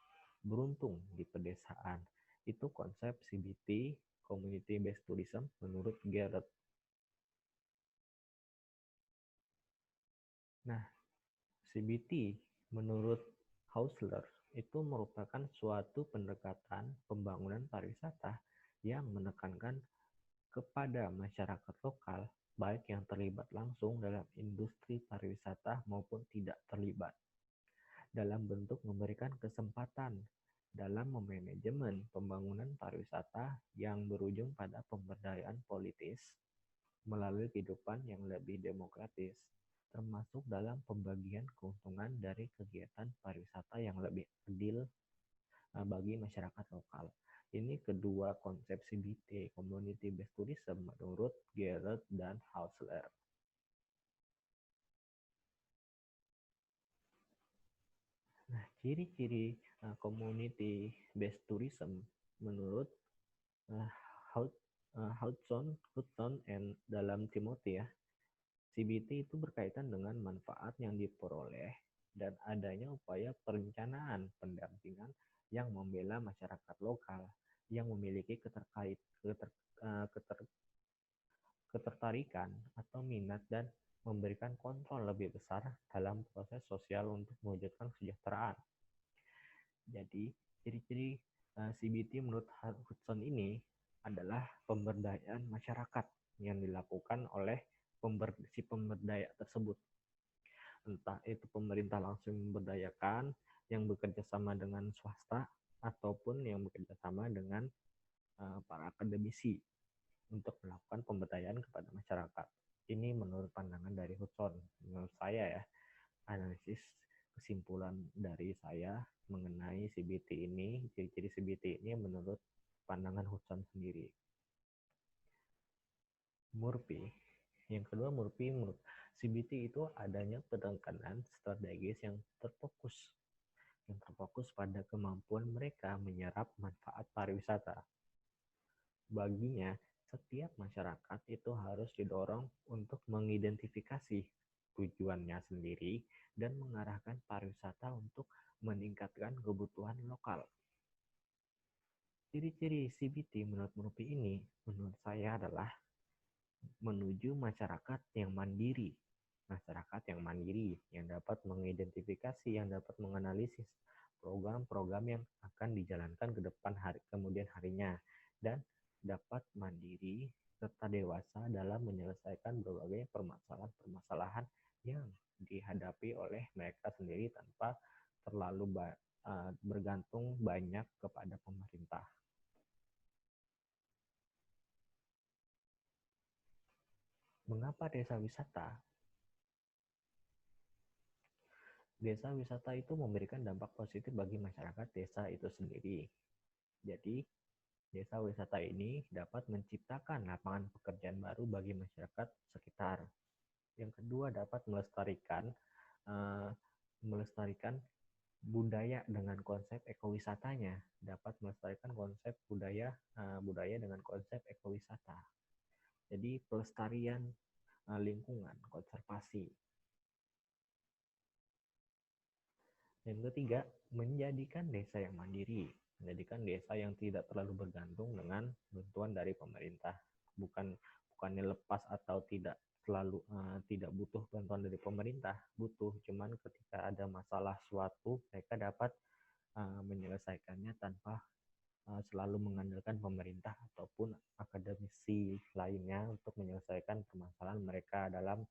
beruntung di pedesaan. Itu konsep CBT, Community Based Tourism, menurut Gerard. Nah, CBT menurut Hausler itu merupakan suatu pendekatan pembangunan pariwisata yang menekankan kepada masyarakat lokal, baik yang terlibat langsung dalam industri pariwisata maupun tidak terlibat, dalam bentuk memberikan kesempatan dalam memanajemen pembangunan pariwisata yang berujung pada pemberdayaan politis melalui kehidupan yang lebih demokratis, termasuk dalam pembagian keuntungan dari kegiatan pariwisata yang lebih adil bagi masyarakat lokal. Ini kedua konsep CBT, Community Based Tourism, menurut Garrett dan Hausler. Nah, ciri-ciri Community Based Tourism menurut uh, Hudson and dalam Timothy ya, CBT itu berkaitan dengan manfaat yang diperoleh dan adanya upaya perencanaan pendampingan yang membela masyarakat lokal yang memiliki ketertarikan atau minat dan memberikan kontrol lebih besar dalam proses sosial untuk mewujudkan kesejahteraan. Jadi, ciri-ciri CBT menurut Hudson ini adalah pemberdayaan masyarakat yang dilakukan oleh si pemberdaya tersebut. Entah itu pemerintah langsung memberdayakan, yang bekerja sama dengan swasta, ataupun yang bekerja sama dengan para akademisi untuk melakukan pemberdayaan kepada masyarakat. Ini menurut pandangan dari Hudson. Menurut saya ya, analisis kesimpulan dari saya mengenai CBT ini, ciri-ciri CBT ini menurut pandangan Hudson sendiri. Murphy. Yang kedua, Murphy menurut CBT itu adanya penekanan strategis yang terfokus pada kemampuan mereka menyerap manfaat pariwisata. Baginya, setiap masyarakat itu harus didorong untuk mengidentifikasi tujuannya sendiri dan mengarahkan pariwisata untuk meningkatkan kebutuhan lokal. Ciri-ciri CBT menurut Murphy ini menurut saya adalah menuju masyarakat yang mandiri. Masyarakat yang mandiri yang dapat mengidentifikasi, yang dapat menganalisis program-program yang akan dijalankan ke depan kemudian harinya, dan dapat mandiri serta dewasa dalam menyelesaikan berbagai permasalahan-permasalahan yang dihadapi oleh mereka sendiri tanpa terlalu bergantung banyak kepada pemerintah. Mengapa desa wisata? Desa wisata itu memberikan dampak positif bagi masyarakat desa itu sendiri. Jadi, desa wisata ini dapat menciptakan lapangan pekerjaan baru bagi masyarakat sekitar. Yang kedua, dapat melestarikan budaya dengan konsep ekowisatanya, dapat melestarikan konsep budaya dengan konsep ekowisata. Jadi pelestarian lingkungan, konservasi. Yang ketiga, menjadikan desa yang mandiri, menjadikan desa yang tidak terlalu bergantung dengan bantuan dari pemerintah. Bukannya lepas atau tidak butuh bantuan dari pemerintah, butuh, cuman ketika ada masalah suatu mereka dapat menyelesaikannya tanpa selalu mengandalkan pemerintah ataupun akademisi lainnya untuk menyelesaikan permasalahan mereka dalam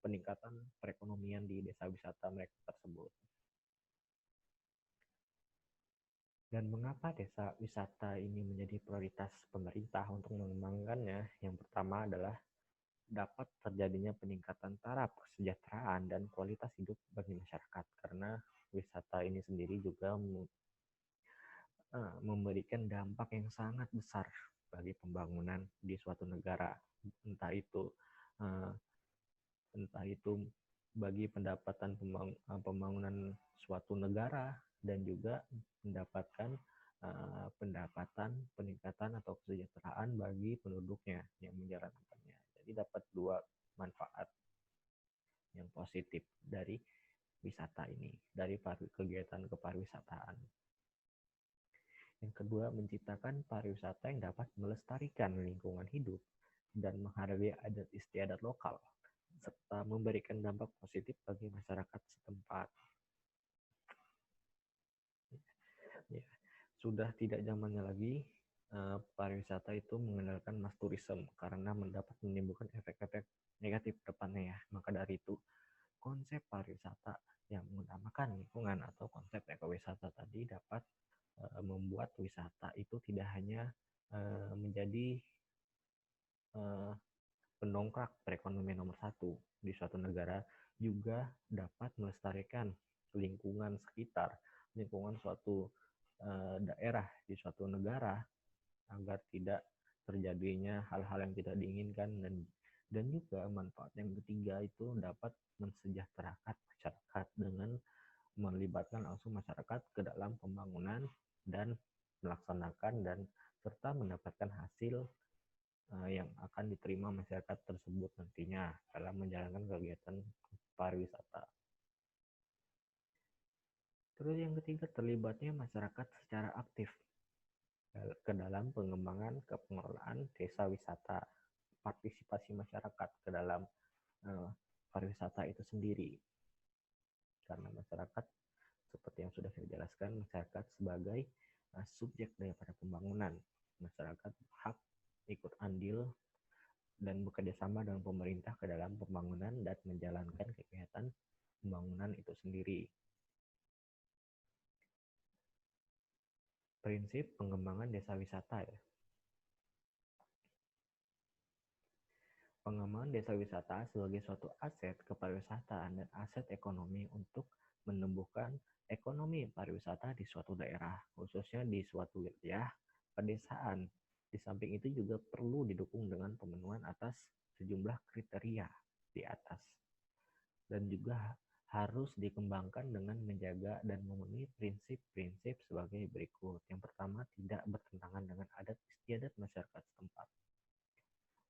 peningkatan perekonomian di desa wisata mereka tersebut. Dan mengapa desa wisata ini menjadi prioritas pemerintah untuk mengembangkannya? Yang pertama adalah dapat terjadinya peningkatan taraf kesejahteraan dan kualitas hidup bagi masyarakat, karena wisata ini sendiri juga memberikan dampak yang sangat besar bagi pembangunan di suatu negara, entah itu bagi pendapatan pembangunan suatu negara dan juga mendapatkan pendapatan peningkatan atau kesejahteraan bagi penduduknya yang menjalankannya. Jadi dapat dua manfaat yang positif dari wisata ini, dari kegiatan kepariwisataan. Yang kedua, menciptakan pariwisata yang dapat melestarikan lingkungan hidup dan menghargai adat istiadat lokal, serta memberikan dampak positif bagi masyarakat setempat. Ya, sudah tidak zamannya lagi pariwisata itu mengandalkan mass tourism karena dapat menimbulkan efek-efek negatif depannya ya. Maka dari itu, konsep pariwisata yang mengutamakan lingkungan atau konsep ekowisata tadi dapat membuat wisata itu tidak hanya menjadi pendongkrak perekonomian nomor satu di suatu negara, juga dapat melestarikan lingkungan sekitar, lingkungan suatu daerah di suatu negara, agar tidak terjadinya hal-hal yang tidak diinginkan. Dan juga manfaat yang ketiga itu dapat mensejahterakan masyarakat dengan melibatkan langsung masyarakat ke dalam pembangunan dan melaksanakan dan serta mendapatkan hasil yang akan diterima masyarakat tersebut nantinya dalam menjalankan kegiatan pariwisata. Terus yang ketiga, terlibatnya masyarakat secara aktif ke dalam pengembangan kepengelolaan desa wisata, partisipasi masyarakat ke dalam pariwisata itu sendiri. Karena masyarakat, seperti yang sudah saya jelaskan, masyarakat sebagai subjek daripada pembangunan. Masyarakat hak ikut andil dan bekerja sama dengan pemerintah ke dalam pembangunan dan menjalankan kegiatan pembangunan itu sendiri. Prinsip pengembangan desa wisata ya. Pengembangan desa wisata sebagai suatu aset kepariwisataan dan aset ekonomi untuk menumbuhkan ekonomi pariwisata di suatu daerah, khususnya di suatu wilayah pedesaan. Di samping itu juga perlu didukung dengan pemenuhan atas sejumlah kriteria di atas. Dan juga harus dikembangkan dengan menjaga dan memenuhi prinsip-prinsip sebagai berikut. Yang pertama, tidak bertentangan dengan adat istiadat masyarakat setempat.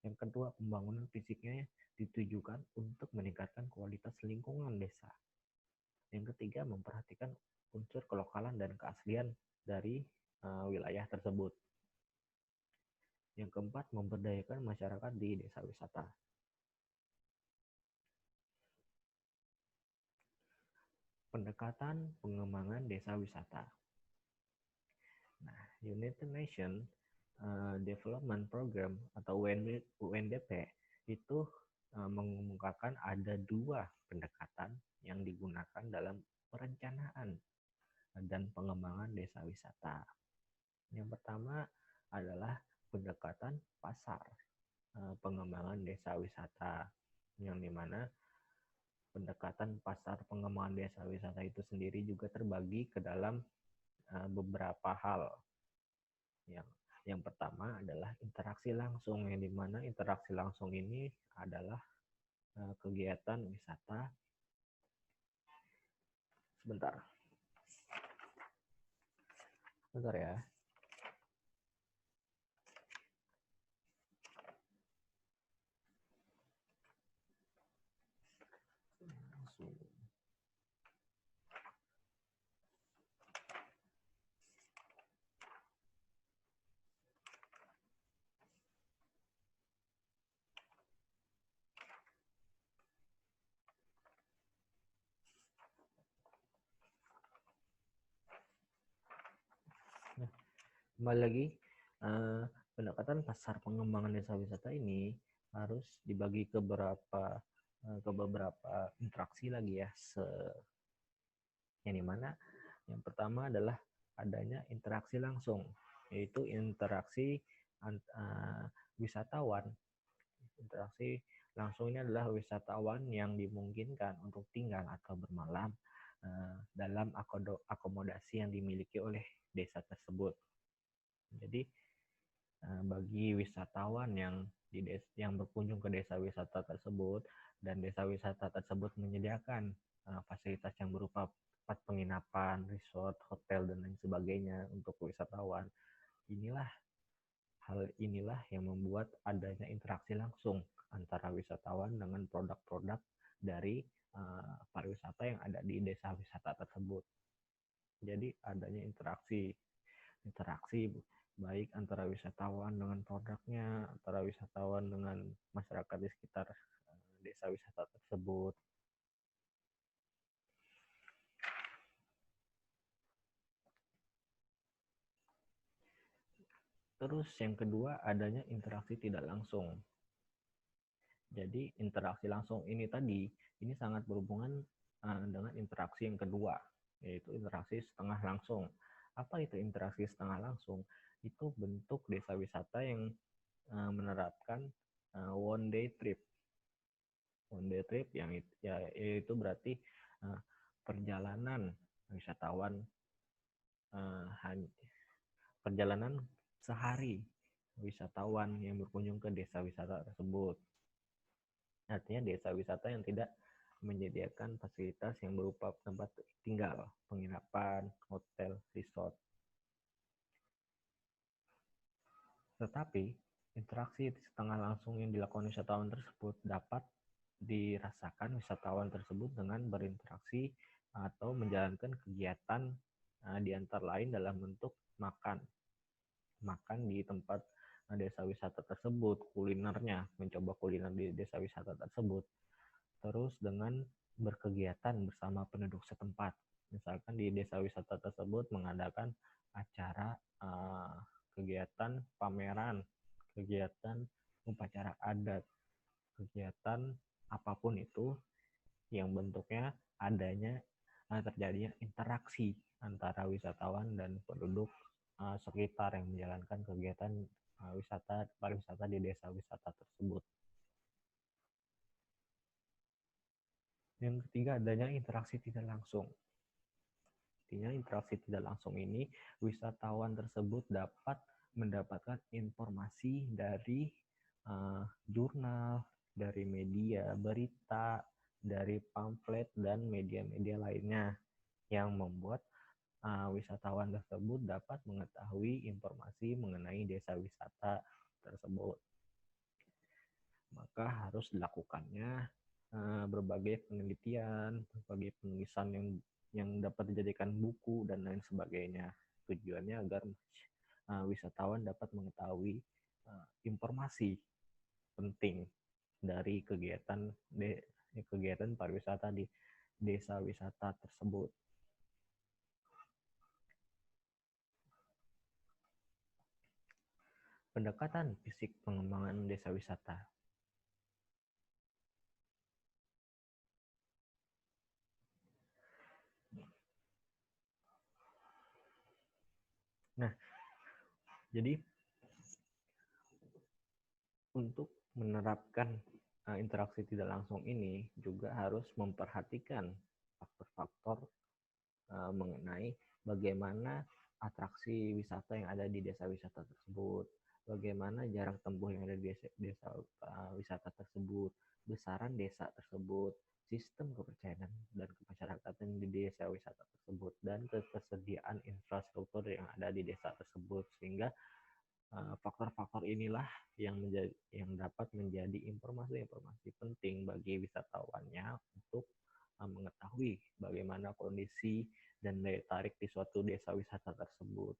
Yang kedua, pembangunan fisiknya ditujukan untuk meningkatkan kualitas lingkungan desa. Yang ketiga, memperhatikan unsur kelokalan dan keaslian dari wilayah tersebut. Yang keempat, memberdayakan masyarakat di desa wisata. Pendekatan pengembangan desa wisata. Nah, United Nations Development Program atau UNDP itu mengumumkakan ada dua pendekatan yang digunakan dalam perencanaan dan pengembangan desa wisata. Yang pertama adalah pendekatan pasar pengembangan desa wisata, yang dimana pendekatan pasar pengembangan desa wisata itu sendiri juga terbagi ke dalam beberapa hal. Yang pertama adalah interaksi langsung, yang dimana interaksi langsung ini adalah kegiatan wisata. Sebentar ya. Kembali lagi, pendekatan pasar pengembangan desa wisata ini harus dibagi ke beberapa interaksi lagi ya. Yang dimana yang pertama adalah adanya interaksi langsung, yaitu interaksi wisatawan. Interaksi langsung ini adalah wisatawan yang dimungkinkan untuk tinggal atau bermalam dalam akomodasi yang dimiliki oleh desa tersebut. Jadi bagi wisatawan yang berkunjung ke desa wisata tersebut dan desa wisata tersebut menyediakan fasilitas yang berupa tempat penginapan, resort, hotel dan lain sebagainya untuk wisatawan. Hal inilah yang membuat adanya interaksi langsung antara wisatawan dengan produk-produk dari pariwisata yang ada di desa wisata tersebut. Jadi adanya interaksi baik antara wisatawan dengan produknya, antara wisatawan dengan masyarakat di sekitar desa wisata tersebut. Terus yang kedua, adanya interaksi tidak langsung. Jadi interaksi langsung ini sangat berhubungan dengan interaksi yang kedua, yaitu interaksi setengah langsung. Apa itu interaksi setengah langsung? Itu bentuk desa wisata yang menerapkan one day trip. One day trip yang itu berarti perjalanan wisatawan perjalanan sehari wisatawan yang berkunjung ke desa wisata tersebut. Artinya desa wisata yang tidak menyediakan fasilitas yang berupa tempat tinggal, penginapan, hotel, resort. Tetapi, interaksi setengah langsung yang dilakukan wisatawan tersebut dapat dirasakan wisatawan tersebut dengan berinteraksi atau menjalankan kegiatan di antara lain dalam bentuk makan di tempat desa wisata tersebut, kulinernya, mencoba kuliner di desa wisata tersebut. Terus dengan berkegiatan bersama penduduk setempat. Misalkan di desa wisata tersebut mengadakan acara kegiatan pameran, kegiatan upacara adat, kegiatan apapun itu yang bentuknya adanya terjadinya interaksi antara wisatawan dan penduduk sekitar yang menjalankan kegiatan wisata pariwisata di desa wisata tersebut. Yang ketiga, adanya interaksi tidak langsung. Artinya interaksi tidak langsung ini, wisatawan tersebut dapat mendapatkan informasi dari jurnal, dari media berita, dari pamflet, dan media-media lainnya yang membuat wisatawan tersebut dapat mengetahui informasi mengenai desa wisata tersebut. Maka harus dilakukannya berbagai penelitian, berbagai penulisan yang dapat dijadikan buku dan lain sebagainya. Tujuannya agar wisatawan dapat mengetahui informasi penting dari kegiatan pariwisata di desa wisata tersebut. Pendekatan fisik pengembangan desa wisata. Nah, jadi untuk menerapkan interaksi tidak langsung ini juga harus memperhatikan faktor-faktor mengenai bagaimana atraksi wisata yang ada di desa wisata tersebut, bagaimana jarak tempuh yang ada di desa wisata tersebut, besaran desa tersebut, sistem kepercayaan dan kemasyarakatan di desa wisata tersebut, dan ketersediaan infrastruktur yang ada di desa tersebut. Sehingga faktor-faktor inilah yang dapat menjadi informasi-informasi penting bagi wisatawannya untuk mengetahui bagaimana kondisi dan daya tarik di suatu desa wisata tersebut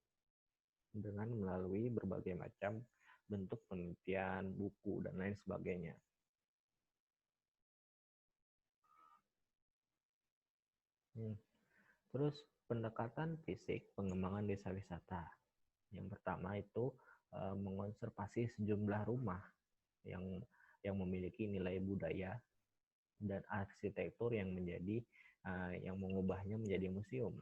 dengan melalui berbagai macam bentuk penelitian, buku, dan lain sebagainya. Terus pendekatan fisik pengembangan desa wisata. Yang pertama itu mengonservasi sejumlah rumah yang memiliki nilai budaya dan arsitektur yang mengubahnya menjadi museum.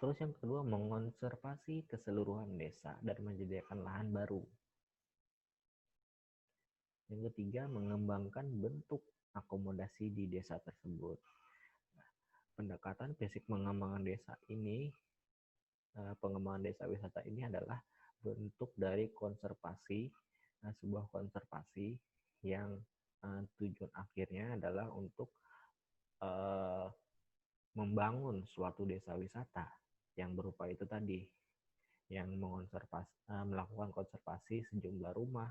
Terus yang kedua, mengonservasi keseluruhan desa dan menyediakan lahan baru. Yang ketiga, mengembangkan bentuk akomodasi di desa tersebut. Pendekatan fisik pengembangan desa ini, pengembangan desa wisata ini adalah bentuk dari konservasi, sebuah konservasi yang tujuan akhirnya adalah untuk membangun suatu desa wisata yang berupa itu tadi, yang melakukan konservasi sejumlah rumah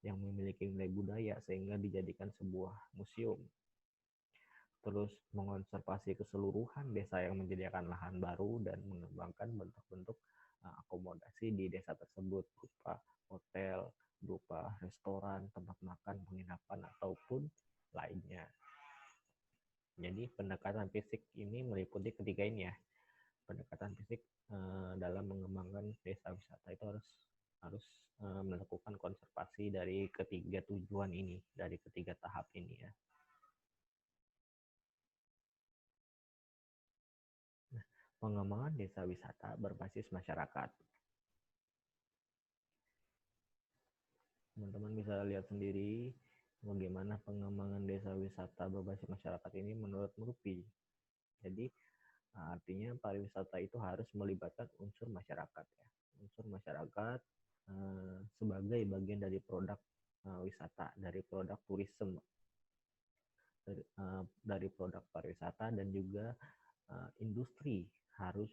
yang memiliki nilai budaya sehingga dijadikan sebuah museum. Terus mengonservasi keseluruhan desa yang menyediakan lahan baru dan mengembangkan bentuk-bentuk akomodasi di desa tersebut berupa hotel, berupa restoran, tempat makan, penginapan, ataupun lainnya. Jadi pendekatan fisik ini meliputi ketiga ini ya. Pendekatan fisik dalam mengembangkan desa wisata itu harus harus melakukan konservasi dari ketiga tujuan ini, dari ketiga tahap ini ya. Nah, pengembangan desa wisata berbasis masyarakat. Teman-teman bisa lihat sendiri bagaimana pengembangan desa wisata berbasis masyarakat ini menurut MUPI. Jadi artinya pariwisata itu harus melibatkan unsur masyarakat ya. Unsur masyarakat sebagai bagian dari produk wisata, dari produk turisme, dari produk pariwisata, dan juga industri harus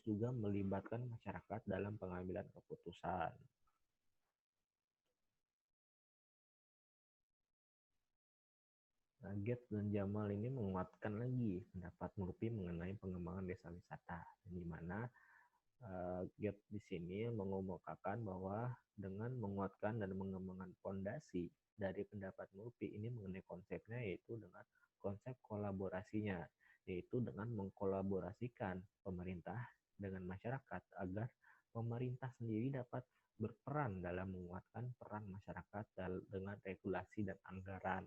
juga melibatkan masyarakat dalam pengambilan keputusan. Gates dan Jamal ini menguatkan lagi pendapat MUPI mengenai pengembangan desa wisata, di mana Gates di sini mengemukakan bahwa dengan menguatkan dan mengembangkan fondasi dari pendapat MUPI ini mengenai konsepnya, yaitu dengan konsep kolaborasinya, yaitu dengan mengkolaborasikan pemerintah dengan masyarakat agar pemerintah sendiri dapat berperan dalam menguatkan peran masyarakat dengan regulasi dan anggaran.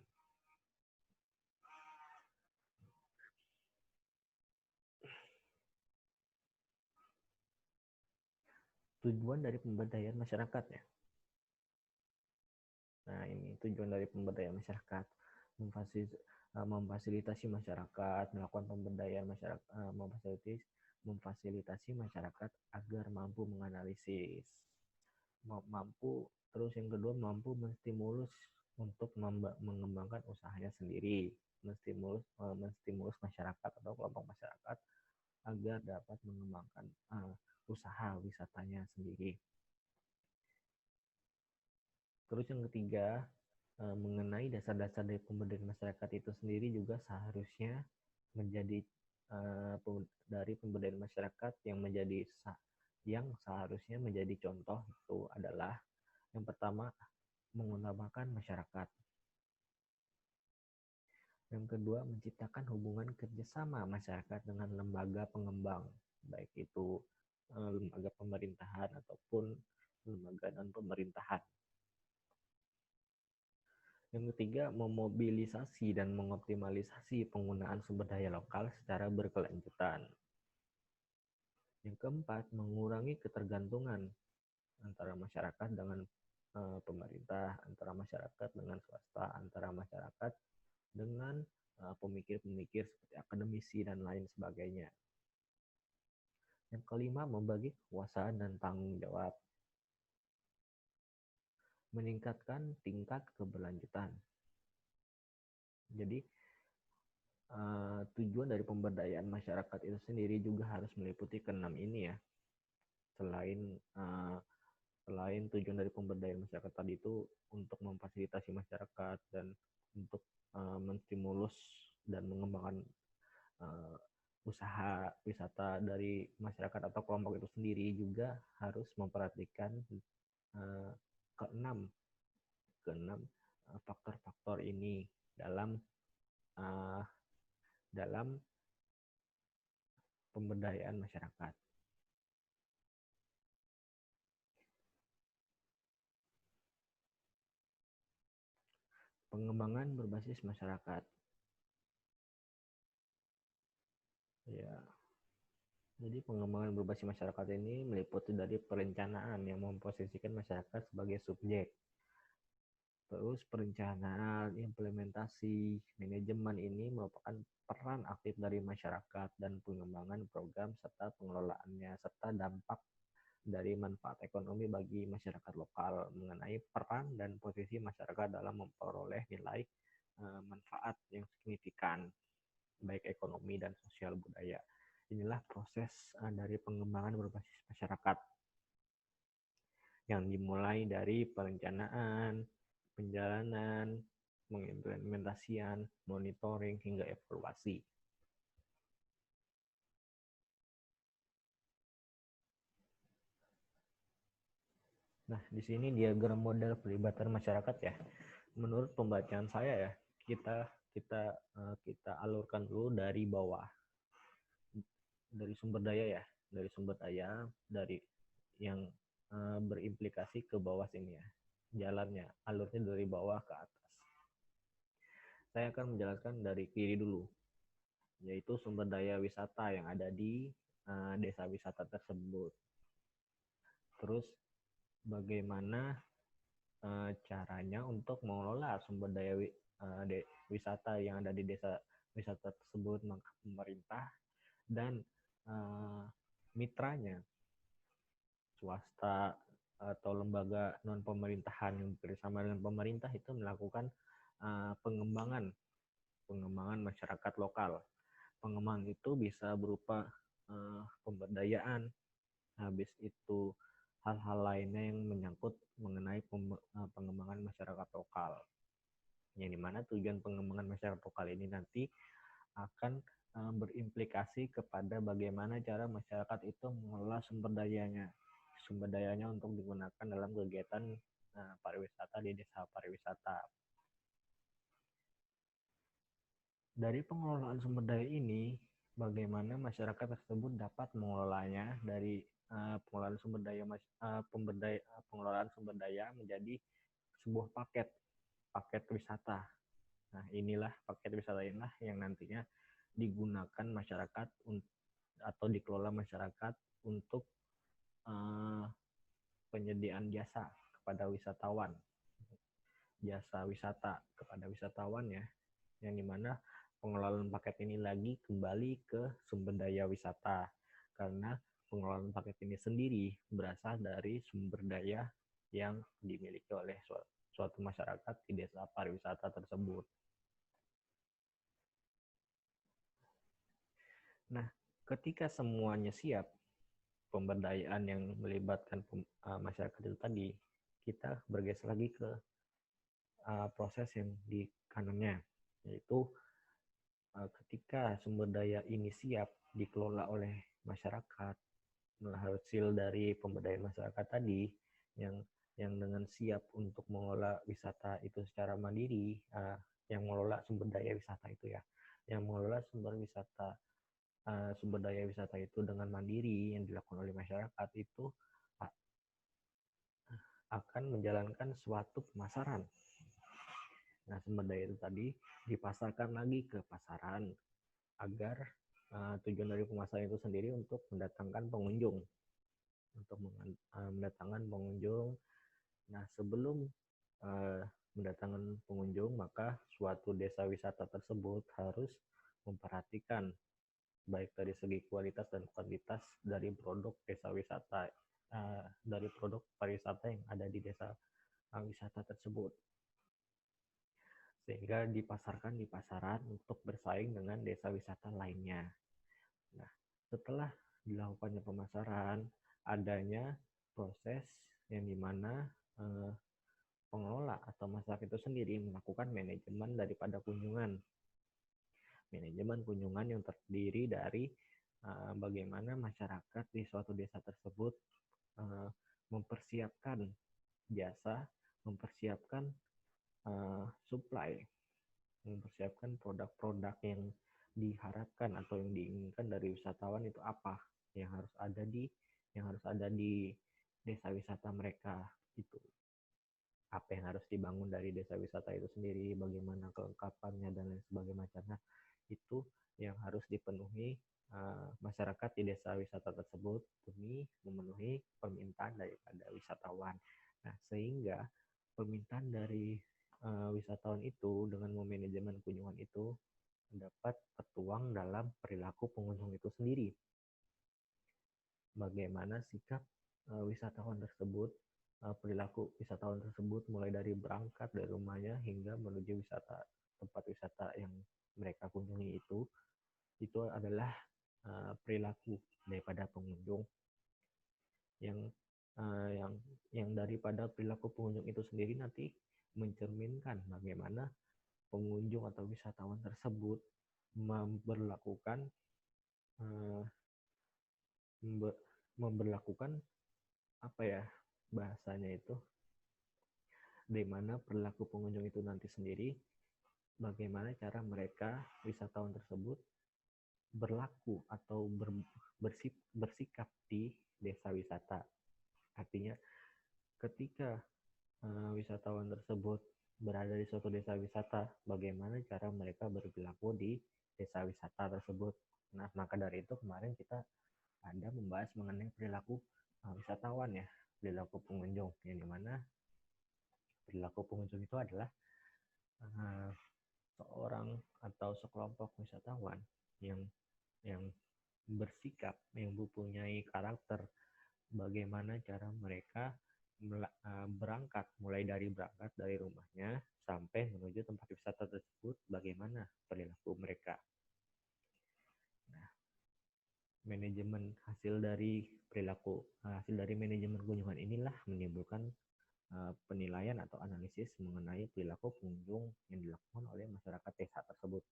Tujuan dari pemberdayaan masyarakat ya. Nah, ini tujuan dari pemberdayaan masyarakat, memfasilitasi masyarakat, melakukan pemberdayaan masyarakat, memfasilitasi masyarakat agar mampu menganalisis, mampu, terus yang kedua mampu menstimulus untuk mengembangkan usahanya sendiri, menstimulus masyarakat atau kelompok masyarakat agar dapat mengembangkan usaha wisatanya sendiri. Terus yang ketiga, mengenai dasar-dasar dari pemberdayaan masyarakat itu sendiri juga seharusnya menjadi dari pemberdayaan masyarakat yang seharusnya menjadi contoh itu adalah yang pertama, mengutamakan masyarakat. Yang kedua, menciptakan hubungan kerjasama masyarakat dengan lembaga pengembang, baik itu lembaga pemerintahan ataupun lembaga non-pemerintahan. Yang ketiga, memobilisasi dan mengoptimalisasi penggunaan sumber daya lokal secara berkelanjutan. Yang keempat, mengurangi ketergantungan antara masyarakat dengan pemerintah, antara masyarakat dengan swasta, antara masyarakat dengan pemikir-pemikir seperti akademisi dan lain sebagainya. Yang kelima, membagi kekuasaan dan tanggung jawab. Meningkatkan tingkat keberlanjutan. Jadi tujuan dari pemberdayaan masyarakat itu sendiri juga harus meliputi keenam ini ya. Selain tujuan dari pemberdayaan masyarakat tadi itu untuk memfasilitasi masyarakat dan untuk menstimulus dan mengembangkan usaha wisata dari masyarakat atau kelompok itu sendiri, juga harus memperhatikan keenam faktor-faktor ini dalam pemberdayaan masyarakat. Pengembangan berbasis masyarakat. Ya. Jadi pengembangan berbasis masyarakat ini meliputi dari perencanaan yang memposisikan masyarakat sebagai subjek. Terus perencanaan, implementasi, manajemen ini merupakan peran aktif dari masyarakat dan pengembangan program serta pengelolaannya, serta dampak dari manfaat ekonomi bagi masyarakat lokal mengenai peran dan posisi masyarakat dalam memperoleh nilai manfaat yang signifikan, baik ekonomi dan sosial budaya. Inilah proses dari pengembangan berbasis masyarakat yang dimulai dari perencanaan, penjalanan, mengimplementasian, monitoring, hingga evaluasi. Nah, di sini diagram model pelibatan masyarakat ya. Menurut pembacaan saya ya, kita alurkan dulu dari bawah, dari sumber daya ya, dari yang berimplikasi ke bawah sini ya, jalannya, alurnya dari bawah ke atas. Saya akan menjelaskan dari kiri dulu, yaitu sumber daya wisata yang ada di desa wisata tersebut. Terus bagaimana caranya untuk mengelola sumber daya wisata yang ada di desa wisata tersebut, maka pemerintah dan mitranya, swasta atau lembaga non pemerintahan yang bersama dengan pemerintah itu melakukan pengembangan masyarakat lokal. Pengembangan itu bisa berupa pemberdayaan, habis itu hal-hal lainnya yang menyangkut mengenai pengembangan masyarakat lokal. Yang dimana tujuan pengembangan masyarakat lokal ini nanti akan berimplikasi kepada bagaimana cara masyarakat itu mengelola sumber dayanya untuk digunakan dalam kegiatan pariwisata di desa pariwisata. Dari pengelolaan sumber daya ini, bagaimana masyarakat tersebut dapat mengelolanya dari pengelolaan sumber daya pengelolaan sumber daya menjadi sebuah paket wisata. Nah, paket wisata inilah yang nantinya digunakan masyarakat atau dikelola masyarakat untuk penyediaan jasa kepada wisatawan, jasa wisata kepada wisatawan ya, yang dimana pengelolaan paket ini lagi kembali ke sumber daya wisata, karena pengelolaan paket ini sendiri berasal dari sumber daya yang dimiliki oleh suatu masyarakat di desa pariwisata tersebut. Nah, ketika semuanya siap, pemberdayaan yang melibatkan masyarakat itu tadi, kita bergeser lagi ke proses yang di kanannya, yaitu ketika sumber daya ini siap dikelola oleh masyarakat, hasil dari pemberdayaan masyarakat tadi yang dengan siap untuk mengelola wisata itu secara mandiri, yang mengelola sumber daya wisata itu ya, yang mengelola sumber daya wisata itu dengan mandiri yang dilakukan oleh masyarakat itu akan menjalankan suatu pemasaran. Nah, sumber daya itu tadi dipasarkan lagi ke pasaran agar tujuan dari pemasaran itu sendiri untuk mendatangkan pengunjung. Nah, sebelum mendatangkan pengunjung, maka suatu desa wisata tersebut harus memperhatikan baik dari segi kualitas dan kuantitas dari produk desa wisata, dari produk pariwisata yang ada di desa wisata tersebut, sehingga dipasarkan di pasaran untuk bersaing dengan desa wisata lainnya. Nah, setelah dilakukannya pemasaran, adanya proses yang dimana pengelola atau masyarakat itu sendiri melakukan manajemen daripada kunjungan. Manajemen kunjungan yang terdiri dari bagaimana masyarakat di suatu desa tersebut mempersiapkan jasa, mempersiapkan supply, mempersiapkan produk-produk yang diharapkan atau yang diinginkan dari wisatawan itu apa yang harus ada di desa wisata mereka itu. Apa yang harus dibangun dari desa wisata itu sendiri, bagaimana kelengkapannya dan lain sebagainya. Itu yang harus dipenuhi masyarakat di desa wisata tersebut demi memenuhi permintaan daripada wisatawan. Nah, sehingga permintaan dari wisatawan itu dengan memanajemen kunjungan itu dapat tertuang dalam perilaku pengunjung itu sendiri. Bagaimana sikap wisatawan tersebut, perilaku wisatawan tersebut mulai dari berangkat dari rumahnya hingga menuju tempat wisata yang mereka kunjungi itu adalah perilaku daripada pengunjung yang daripada perilaku pengunjung itu sendiri nanti mencerminkan bagaimana pengunjung atau wisatawan tersebut memberlakukan apa ya bahasanya itu, di mana perilaku pengunjung itu nanti sendiri bagaimana cara mereka wisatawan tersebut berlaku atau bersikap di desa wisata. Artinya ketika wisatawan tersebut berada di suatu desa wisata, bagaimana cara mereka berperilaku di desa wisata tersebut. Nah, maka dari itu kemarin kita ada membahas mengenai perilaku wisatawan ya, perilaku pengunjung, yang dimana perilaku pengunjung itu adalah seorang atau sekelompok wisatawan yang yang bersikap, yang mempunyai karakter, bagaimana cara mereka berangkat dari rumahnya sampai menuju tempat wisata tersebut, bagaimana perilaku mereka. Nah, manajemen hasil dari manajemen kunjungan inilah menimbulkan penilaian atau analisis mengenai perilaku pengunjung yang dilakukan oleh masyarakat desa tersebut.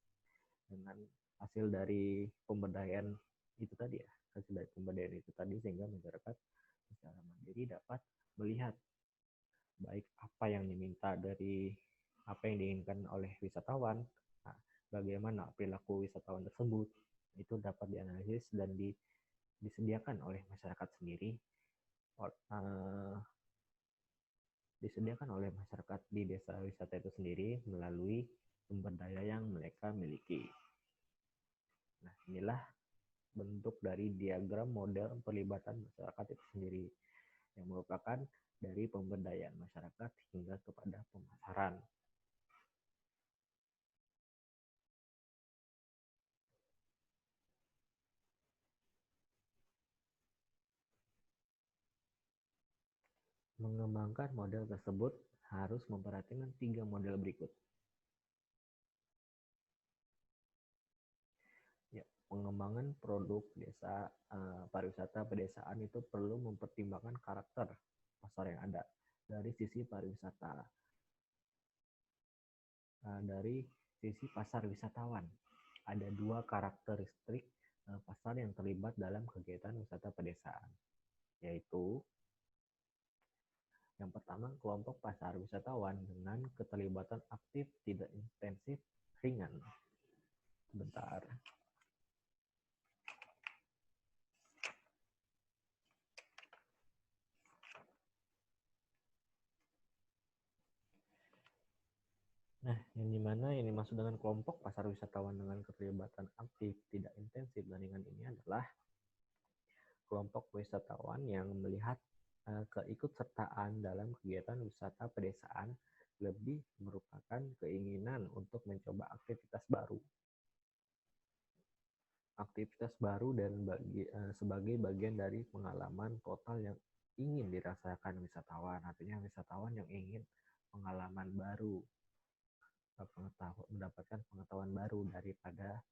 Dengan hasil dari pemberdayaan itu tadi ya, sehingga masyarakat secara mandiri dapat melihat baik apa yang diinginkan oleh wisatawan, bagaimana perilaku wisatawan tersebut, itu dapat dianalisis dan disediakan oleh masyarakat sendiri, disediakan oleh masyarakat di desa wisata itu sendiri melalui sumber daya yang mereka miliki. Nah, inilah bentuk dari diagram model pelibatan masyarakat itu sendiri, yang merupakan dari pemberdayaan masyarakat hingga kepada pemasaran. Mengembangkan model tersebut harus memperhatikan 3 model berikut. Ya, pengembangan produk desa pariwisata pedesaan itu perlu mempertimbangkan karakter pasar yang ada dari sisi pariwisata, dari sisi pasar wisatawan. Ada 2 karakteristik pasar yang terlibat dalam kegiatan wisata pedesaan, yaitu yang pertama, kelompok pasar wisatawan dengan keterlibatan aktif, tidak intensif, ringan. Bentar. Nah, yang dimana yang dimaksud dengan kelompok pasar wisatawan dengan keterlibatan aktif, tidak intensif, dan ringan ini adalah kelompok wisatawan yang melihat keikutsertaan dalam kegiatan wisata pedesaan lebih merupakan keinginan untuk mencoba aktivitas baru dan sebagai bagian dari pengalaman total yang ingin dirasakan wisatawan. Artinya wisatawan yang ingin pengalaman baru, mendapatkan pengetahuan baru daripada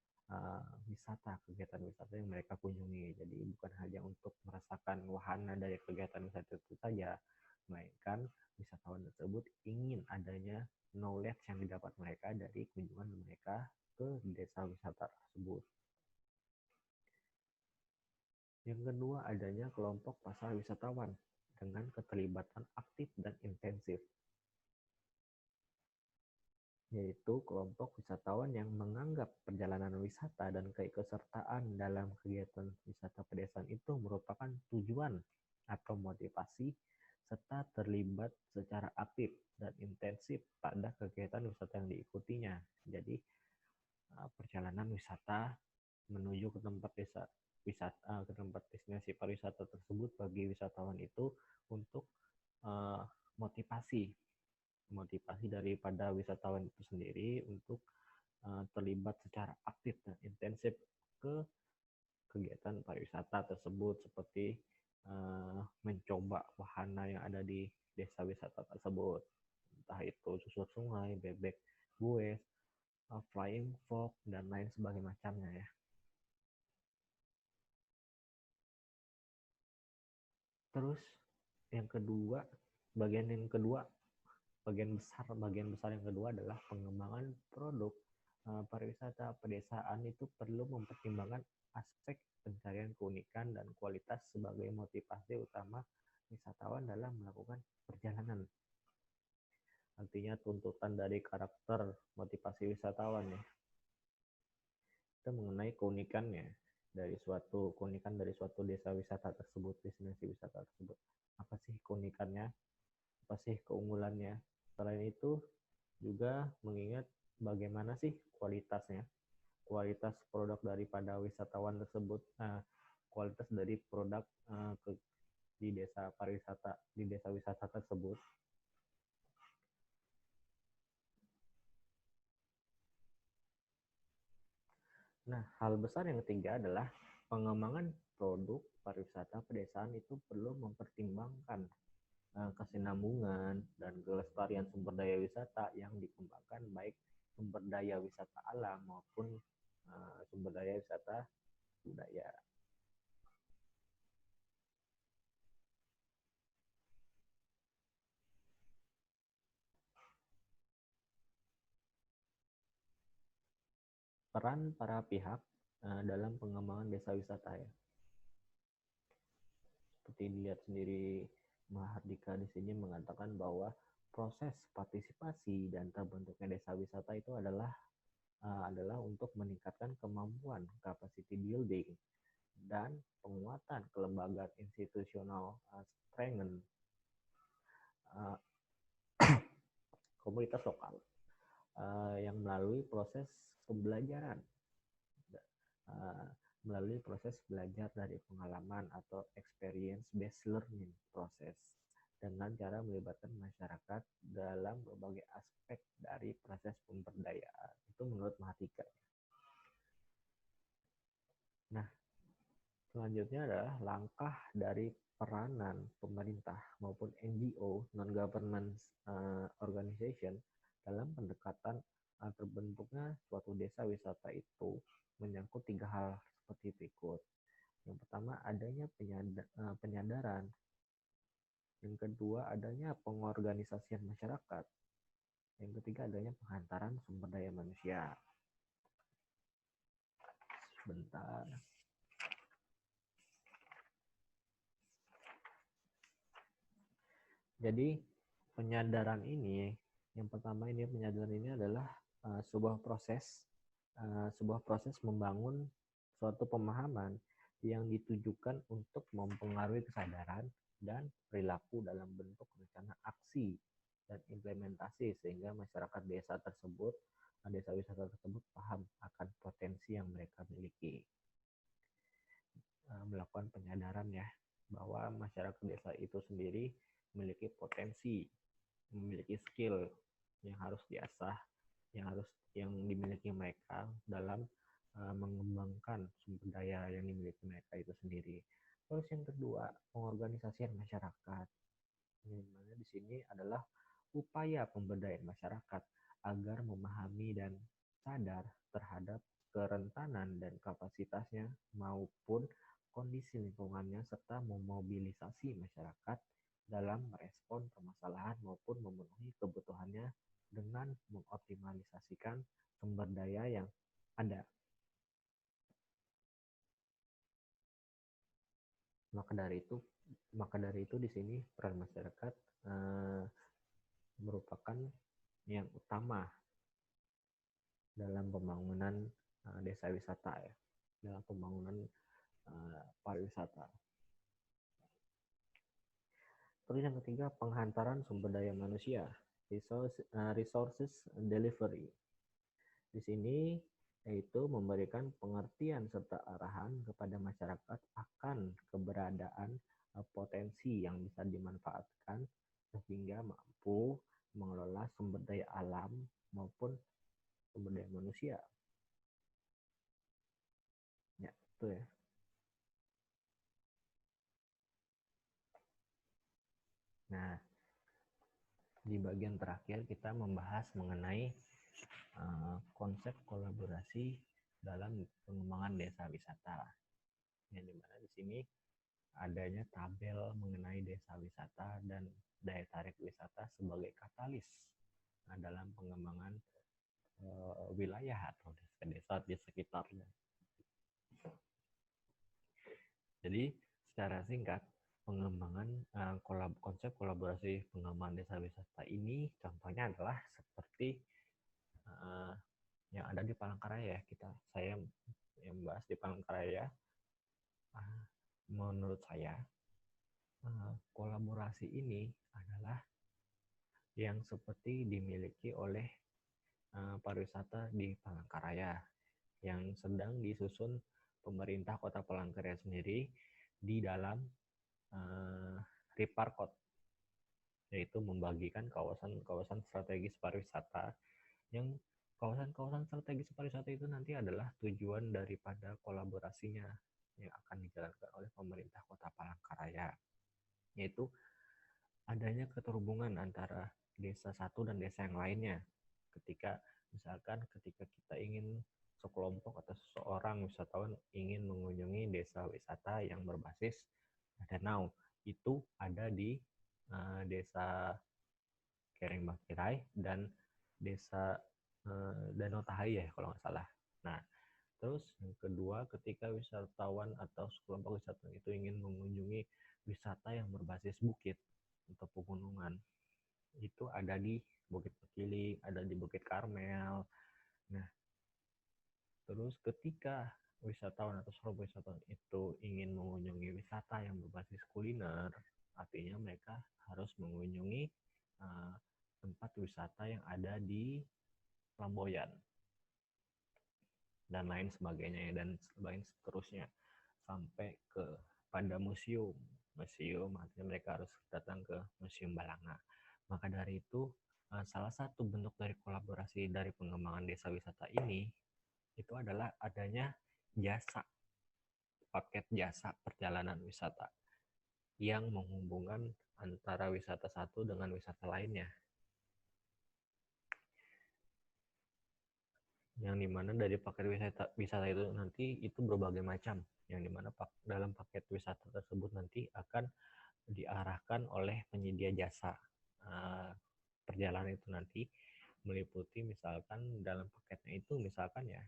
kegiatan wisata yang mereka kunjungi. Jadi bukan hanya untuk merasakan wahana dari kegiatan wisata itu saja, melainkan wisatawan tersebut ingin adanya knowledge yang didapat mereka dari kunjungan mereka ke desa wisata tersebut. Yang kedua, adanya kelompok pasar wisatawan dengan keterlibatan aktif dan intensif, yaitu kelompok wisatawan yang menganggap perjalanan wisata dan keikutsertaan dalam kegiatan wisata pedesaan itu merupakan tujuan atau motivasi, serta terlibat secara aktif dan intensif pada kegiatan wisata yang diikutinya. Jadi, perjalanan wisata menuju ke tempat destinasi pariwisata tersebut bagi wisatawan itu untuk motivasi daripada wisatawan itu sendiri untuk terlibat secara aktif dan intensif ke kegiatan pariwisata tersebut, seperti mencoba wahana yang ada di desa wisata tersebut, entah itu susur sungai, bebek goes, flying fox, dan lain sebagainya macamnya ya. Terus yang kedua, bagian besar yang kedua adalah pengembangan produk pariwisata pedesaan itu perlu mempertimbangkan aspek pencarian keunikan dan kualitas sebagai motivasi utama wisatawan dalam melakukan perjalanan. Artinya tuntutan dari karakter motivasi wisatawan ya, itu mengenai keunikan dari suatu desa wisata tersebut, destinasi wisata tersebut. apa sih keunikannya, apa sih keunggulannya. Selain itu juga mengingat bagaimana sih kualitasnya, kualitas produk daripada wisatawan tersebut, kualitas dari produk di desa pariwisata, di desa wisata tersebut. Nah, hal besar yang ketiga adalah pengembangan produk pariwisata pedesaan itu perlu mempertimbangkan kesinambungan dan kelestarian sumber daya wisata yang dikembangkan, baik sumber daya wisata alam maupun sumber daya wisata budaya. Peran para pihak dalam pengembangan desa wisata ya. Seperti dilihat sendiri, Mahardika di sini mengatakan bahwa proses partisipasi dan terbentuknya desa wisata itu adalah untuk meningkatkan kemampuan capacity building dan penguatan kelembagaan institusional strengthen komunitas lokal yang melalui proses pembelajaran, uh, melalui proses belajar dari pengalaman atau experience based learning proses, dengan cara melibatkan masyarakat dalam berbagai aspek dari proses pemberdayaan. Itu menurut Mahardika. Nah, selanjutnya adalah langkah dari peranan pemerintah maupun NGO (non-government organization) dalam pendekatan terbentuknya suatu desa wisata itu menyangkut 3 hal seperti berikut. Yang pertama, adanya penyadaran. Yang kedua, adanya pengorganisasian masyarakat. Yang ketiga, adanya penghantaran sumber daya manusia. Sebentar. Jadi penyadaran ini, yang pertama ini penyadaran ini adalah sebuah proses membangun suatu pemahaman yang ditujukan untuk mempengaruhi kesadaran dan perilaku dalam bentuk rencana aksi dan implementasi, sehingga masyarakat desa wisata tersebut paham akan potensi yang mereka miliki. Melakukan penyadaran ya, bahwa masyarakat desa itu sendiri memiliki potensi, memiliki skill yang harus diasah, yang dimiliki mereka dalam mengembangkan sumber daya yang dimiliki mereka itu sendiri. Terus yang kedua, pengorganisasian masyarakat. Yang mana di sini adalah upaya pemberdayaan masyarakat agar memahami dan sadar terhadap kerentanan dan kapasitasnya maupun kondisi lingkungannya, serta memobilisasi masyarakat dalam merespon permasalahan maupun memenuhi kebutuhannya dengan mengoptimalisasikan sumber daya yang ada. Maka dari itu di sini peran masyarakat merupakan yang utama dalam pembangunan desa wisata ya, dalam pembangunan pariwisata. Terus yang ketiga, penghantaran sumber daya manusia, resources delivery. Di sini yaitu memberikan pengertian serta arahan kepada masyarakat akan keberadaan potensi yang bisa dimanfaatkan sehingga mampu mengelola sumber daya alam maupun sumber daya manusia. Ya, itu ya. Nah, di bagian terakhir kita membahas mengenai konsep kolaborasi dalam pengembangan desa wisata. Yang dimana di sini adanya tabel mengenai desa wisata dan daya tarik wisata sebagai katalis dalam pengembangan wilayah atau desa di sekitarnya. Jadi secara singkat, pengembangan konsep kolaborasi pengembangan desa wisata ini contohnya adalah seperti yang ada di Palangkaraya. Saya yang membahas di Palangkaraya. Menurut saya kolaborasi ini adalah yang seperti dimiliki oleh pariwisata di Palangkaraya yang sedang disusun pemerintah Kota Palangkaraya sendiri di dalam Riparkot, yaitu membagikan kawasan-kawasan strategis pariwisata yang kawasan-kawasan strategis pariwisata itu nanti adalah tujuan daripada kolaborasinya yang akan dijalankan oleh pemerintah Kota Palangkaraya, yaitu adanya keterhubungan antara desa satu dan desa yang lainnya. Ketika kita ingin sekelompok atau seseorang wisatawan ingin mengunjungi desa wisata yang berbasis danau, itu ada di desa Kereng Bakirai dan desa Danau Tahai ya kalau nggak salah. Nah, terus yang kedua, ketika wisatawan atau sekelompok wisatawan itu ingin mengunjungi wisata yang berbasis bukit atau pegunungan, itu ada di Bukit Pekiling, ada di Bukit Karmel. Nah, terus ketika wisatawan atau sekelompok wisatawan itu ingin mengunjungi wisata yang berbasis kuliner, artinya mereka harus mengunjungi tempat wisata yang ada di Lamboyan dan lain sebagainya dan lain seterusnya sampai ke pada museum artinya mereka harus datang ke Museum Balanga. Maka dari itu salah satu bentuk dari kolaborasi dari pengembangan desa wisata ini itu adalah adanya paket jasa perjalanan wisata yang menghubungkan antara wisata satu dengan wisata lainnya, yang dimana dari paket wisata itu nanti itu berbagai macam, yang dimana dalam paket wisata tersebut nanti akan diarahkan oleh penyedia jasa perjalanan itu nanti meliputi misalkan dalam paketnya itu misalkan ya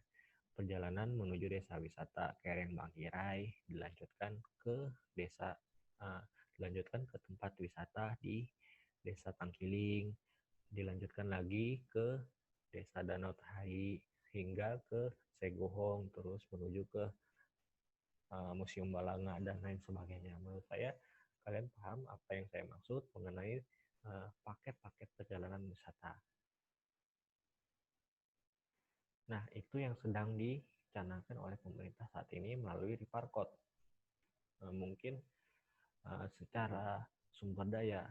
perjalanan menuju desa wisata Kereng Bangkirai dilanjutkan ke tempat wisata di desa Tangkiling, dilanjutkan lagi ke desa Danau Tahai hingga ke Segohong, terus menuju ke Museum Balanga dan lain sebagainya. Menurut saya kalian paham apa yang saya maksud mengenai paket-paket perjalanan wisata. Nah, itu yang sedang dicanangkan oleh pemerintah saat ini melalui Riparkot. Mungkin secara sumber daya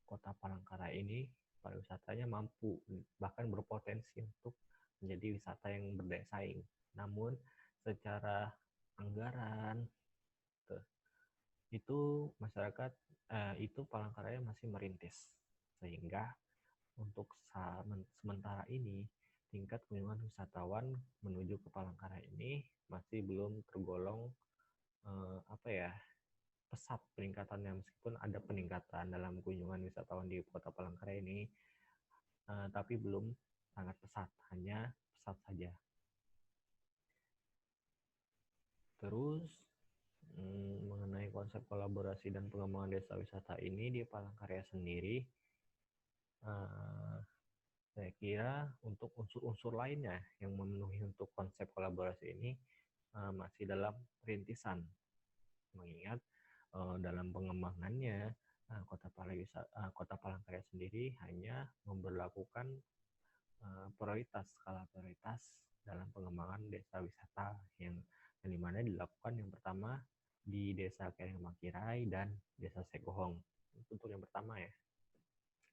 Kota Palangkaraya ini pariwisatanya mampu bahkan berpotensi untuk menjadi wisata yang berdaya saing. Namun secara anggaran itu masyarakat itu Palangkaraya masih merintis, sehingga untuk sementara ini tingkat kunjungan wisatawan menuju ke Palangkaraya ini masih belum tergolong pesat peningkatannya, meskipun ada peningkatan dalam kunjungan wisatawan di Kota Palangkaraya ini, tapi belum sangat pesat, hanya pesat saja. Terus mengenai konsep kolaborasi dan pengembangan desa wisata ini di Palangkaraya sendiri, saya kira untuk unsur-unsur lainnya yang memenuhi untuk konsep kolaborasi ini masih dalam rintisan, mengingat dalam pengembangannya Kota Palangkaraya sendiri hanya memberlakukan skala prioritas dalam pengembangan desa wisata yang dimana dilakukan yang pertama di Desa Kereng Bangkirai dan Desa Segohong. Itu untuk yang pertama ya.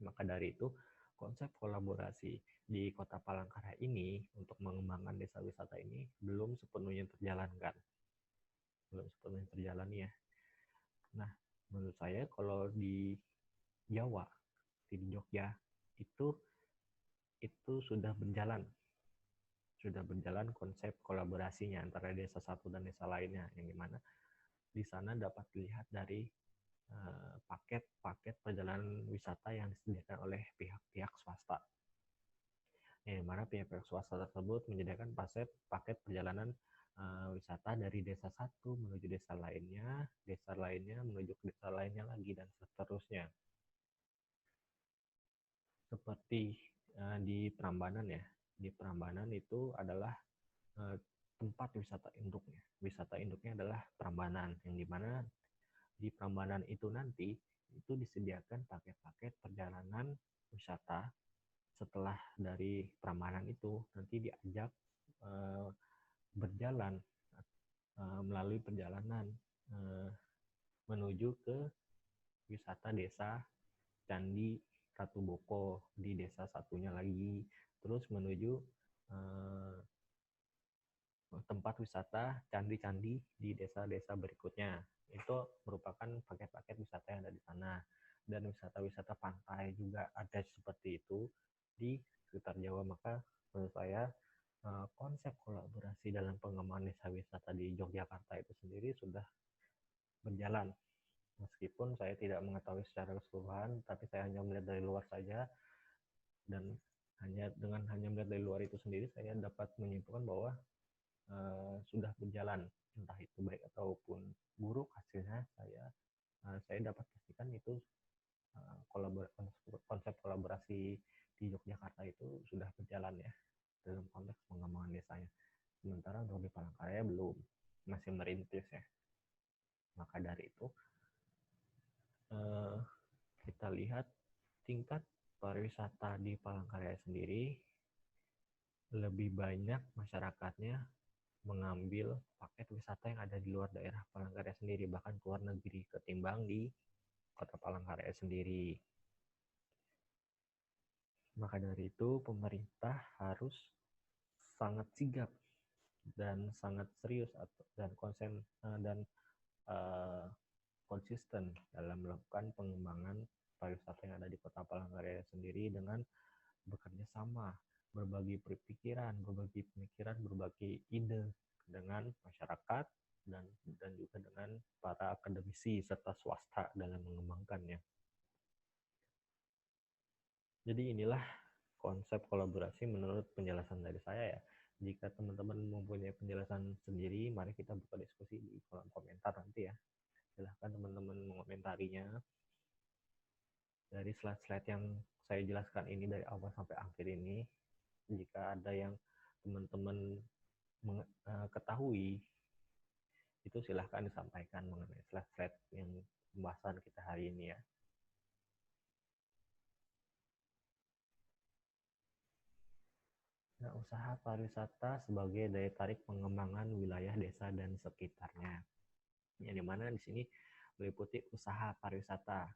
Maka dari itu konsep kolaborasi di Kota Palangkaraya ini untuk mengembangkan desa wisata ini belum sepenuhnya terjalankan. Ya. Nah, menurut saya kalau di Jawa, di Jogja itu sudah berjalan konsep kolaborasinya antara desa satu dan desa lainnya, yang dimana di sana dapat dilihat dari paket-paket perjalanan wisata yang disediakan oleh pihak-pihak swasta, yang dimana pihak-pihak swasta tersebut menyediakan paket perjalanan wisata dari desa satu menuju desa lainnya menuju ke desa lainnya lagi, dan seterusnya. Seperti di Prambanan ya, di Prambanan itu adalah tempat wisata induknya adalah Prambanan, yang dimana di Prambanan itu nanti itu disediakan paket-paket perjalanan wisata. Setelah dari Prambanan itu nanti diajak berjalan melalui perjalanan menuju ke wisata desa Candi Ratu Boko di desa satunya lagi, terus menuju tempat wisata candi-candi di desa-desa berikutnya. Itu merupakan paket-paket wisata yang ada di sana. Dan wisata-wisata pantai juga ada seperti itu di sekitar Jawa. Maka menurut saya konsep kolaborasi dalam pengembangan desa wisata di Yogyakarta itu sendiri sudah berjalan. Meskipun saya tidak mengetahui secara keseluruhan, tapi saya hanya melihat dari luar saja, dan dengan hanya melihat dari luar itu sendiri saya dapat menyimpulkan bahwa sudah berjalan, entah itu baik ataupun buruk hasilnya saya dapat pastikan itu konsep kolaborasi di Yogyakarta itu sudah berjalan ya dalam konteks pengembangan desanya. Sementara untuk di Palangkaraya belum, masih merintis ya. Maka dari itu kita lihat tingkat pariwisata di Palangkaraya sendiri lebih banyak masyarakatnya mengambil paket wisata yang ada di luar daerah Palangkaraya sendiri, bahkan ke luar negeri ketimbang di kota Palangkaraya sendiri. Maka dari itu pemerintah harus sangat sigap dan sangat serius dan konsisten dalam melakukan pengembangan pariwisata yang ada di kota Palangkaraya sendiri dengan bekerja sama, berbagi pikiran, berbagi pemikiran, berbagi ide dengan masyarakat dan juga dengan para akademisi serta swasta dalam mengembangkannya. Jadi inilah konsep kolaborasi menurut penjelasan dari saya ya. Jika teman-teman mempunyai penjelasan sendiri, mari kita buka diskusi di kolom komentar nanti ya. Silahkan teman-teman mengomentarinya. Dari slide-slide yang saya jelaskan ini dari awal sampai akhir ini, jika ada yang teman-teman ketahui, itu silahkan disampaikan mengenai slide-slide yang pembahasan kita hari ini ya. Nah, usaha pariwisata sebagai daya tarik pengembangan wilayah desa dan sekitarnya. Yang dimana di sini meliputi usaha pariwisata,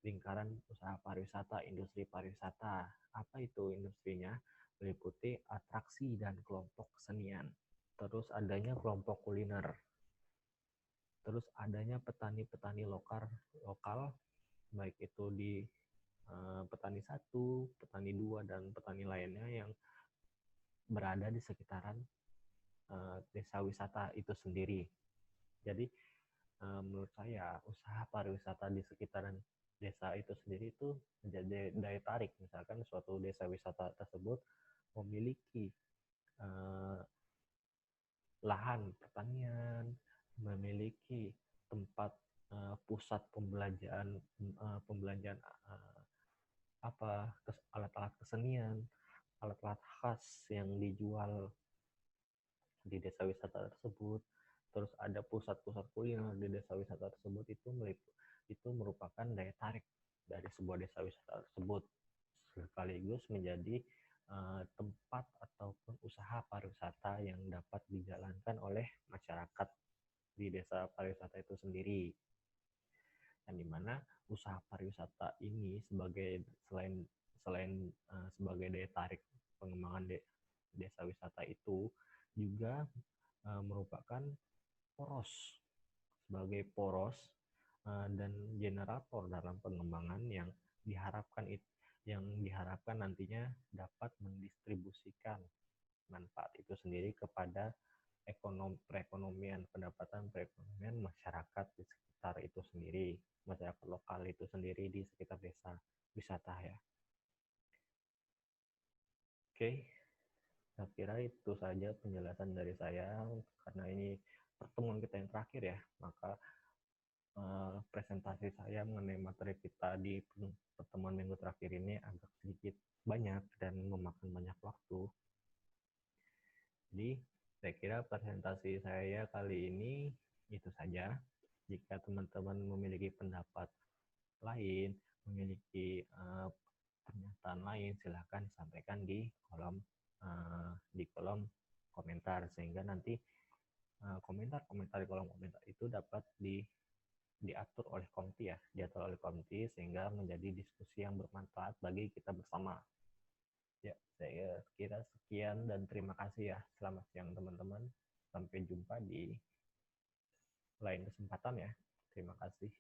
lingkaran usaha pariwisata, industri pariwisata. Apa itu industrinya? Meliputi atraksi dan kelompok kesenian. Terus adanya kelompok kuliner. Terus adanya petani-petani lokal, baik itu di petani 1, petani 2, dan petani lainnya yang berada di sekitaran desa wisata itu sendiri. Jadi menurut saya usaha pariwisata di sekitaran desa itu sendiri itu menjadi daya tarik. Misalkan suatu desa wisata tersebut memiliki lahan pertanian, memiliki tempat pusat pembelanjaan alat-alat kesenian, alat-alat khas yang dijual di desa wisata tersebut. Terus ada pusat-pusat kuliner di desa wisata tersebut, itu merupakan daya tarik dari sebuah desa wisata tersebut, sekaligus menjadi tempat ataupun usaha pariwisata yang dapat dijalankan oleh masyarakat di desa pariwisata itu sendiri. Yang dimana usaha pariwisata ini selain sebagai daya tarik pengembangan desa wisata itu juga merupakan sebagai poros dan generator dalam pengembangan yang diharapkan nantinya dapat mendistribusikan manfaat itu sendiri kepada pendapatan perekonomian masyarakat di sekitar itu sendiri, masyarakat lokal itu sendiri di sekitar desa wisata ya. Oke, saya kira itu saja penjelasan dari saya, karena ini pertemuan kita yang terakhir ya, maka presentasi saya mengenai materi kita di pertemuan minggu terakhir ini agak sedikit banyak dan memakan banyak waktu. Jadi saya kira presentasi saya kali ini itu saja. Jika teman-teman memiliki pendapat lain, memiliki pernyataan lain, silahkan sampaikan di kolom komentar, sehingga nanti komentar-komentar di kolom komentar itu dapat diatur oleh Komti ya, diatur oleh Komti sehingga menjadi diskusi yang bermanfaat bagi kita bersama. Ya, saya kira sekian dan terima kasih ya. Selamat siang teman-teman. Sampai jumpa di lain kesempatan ya. Terima kasih.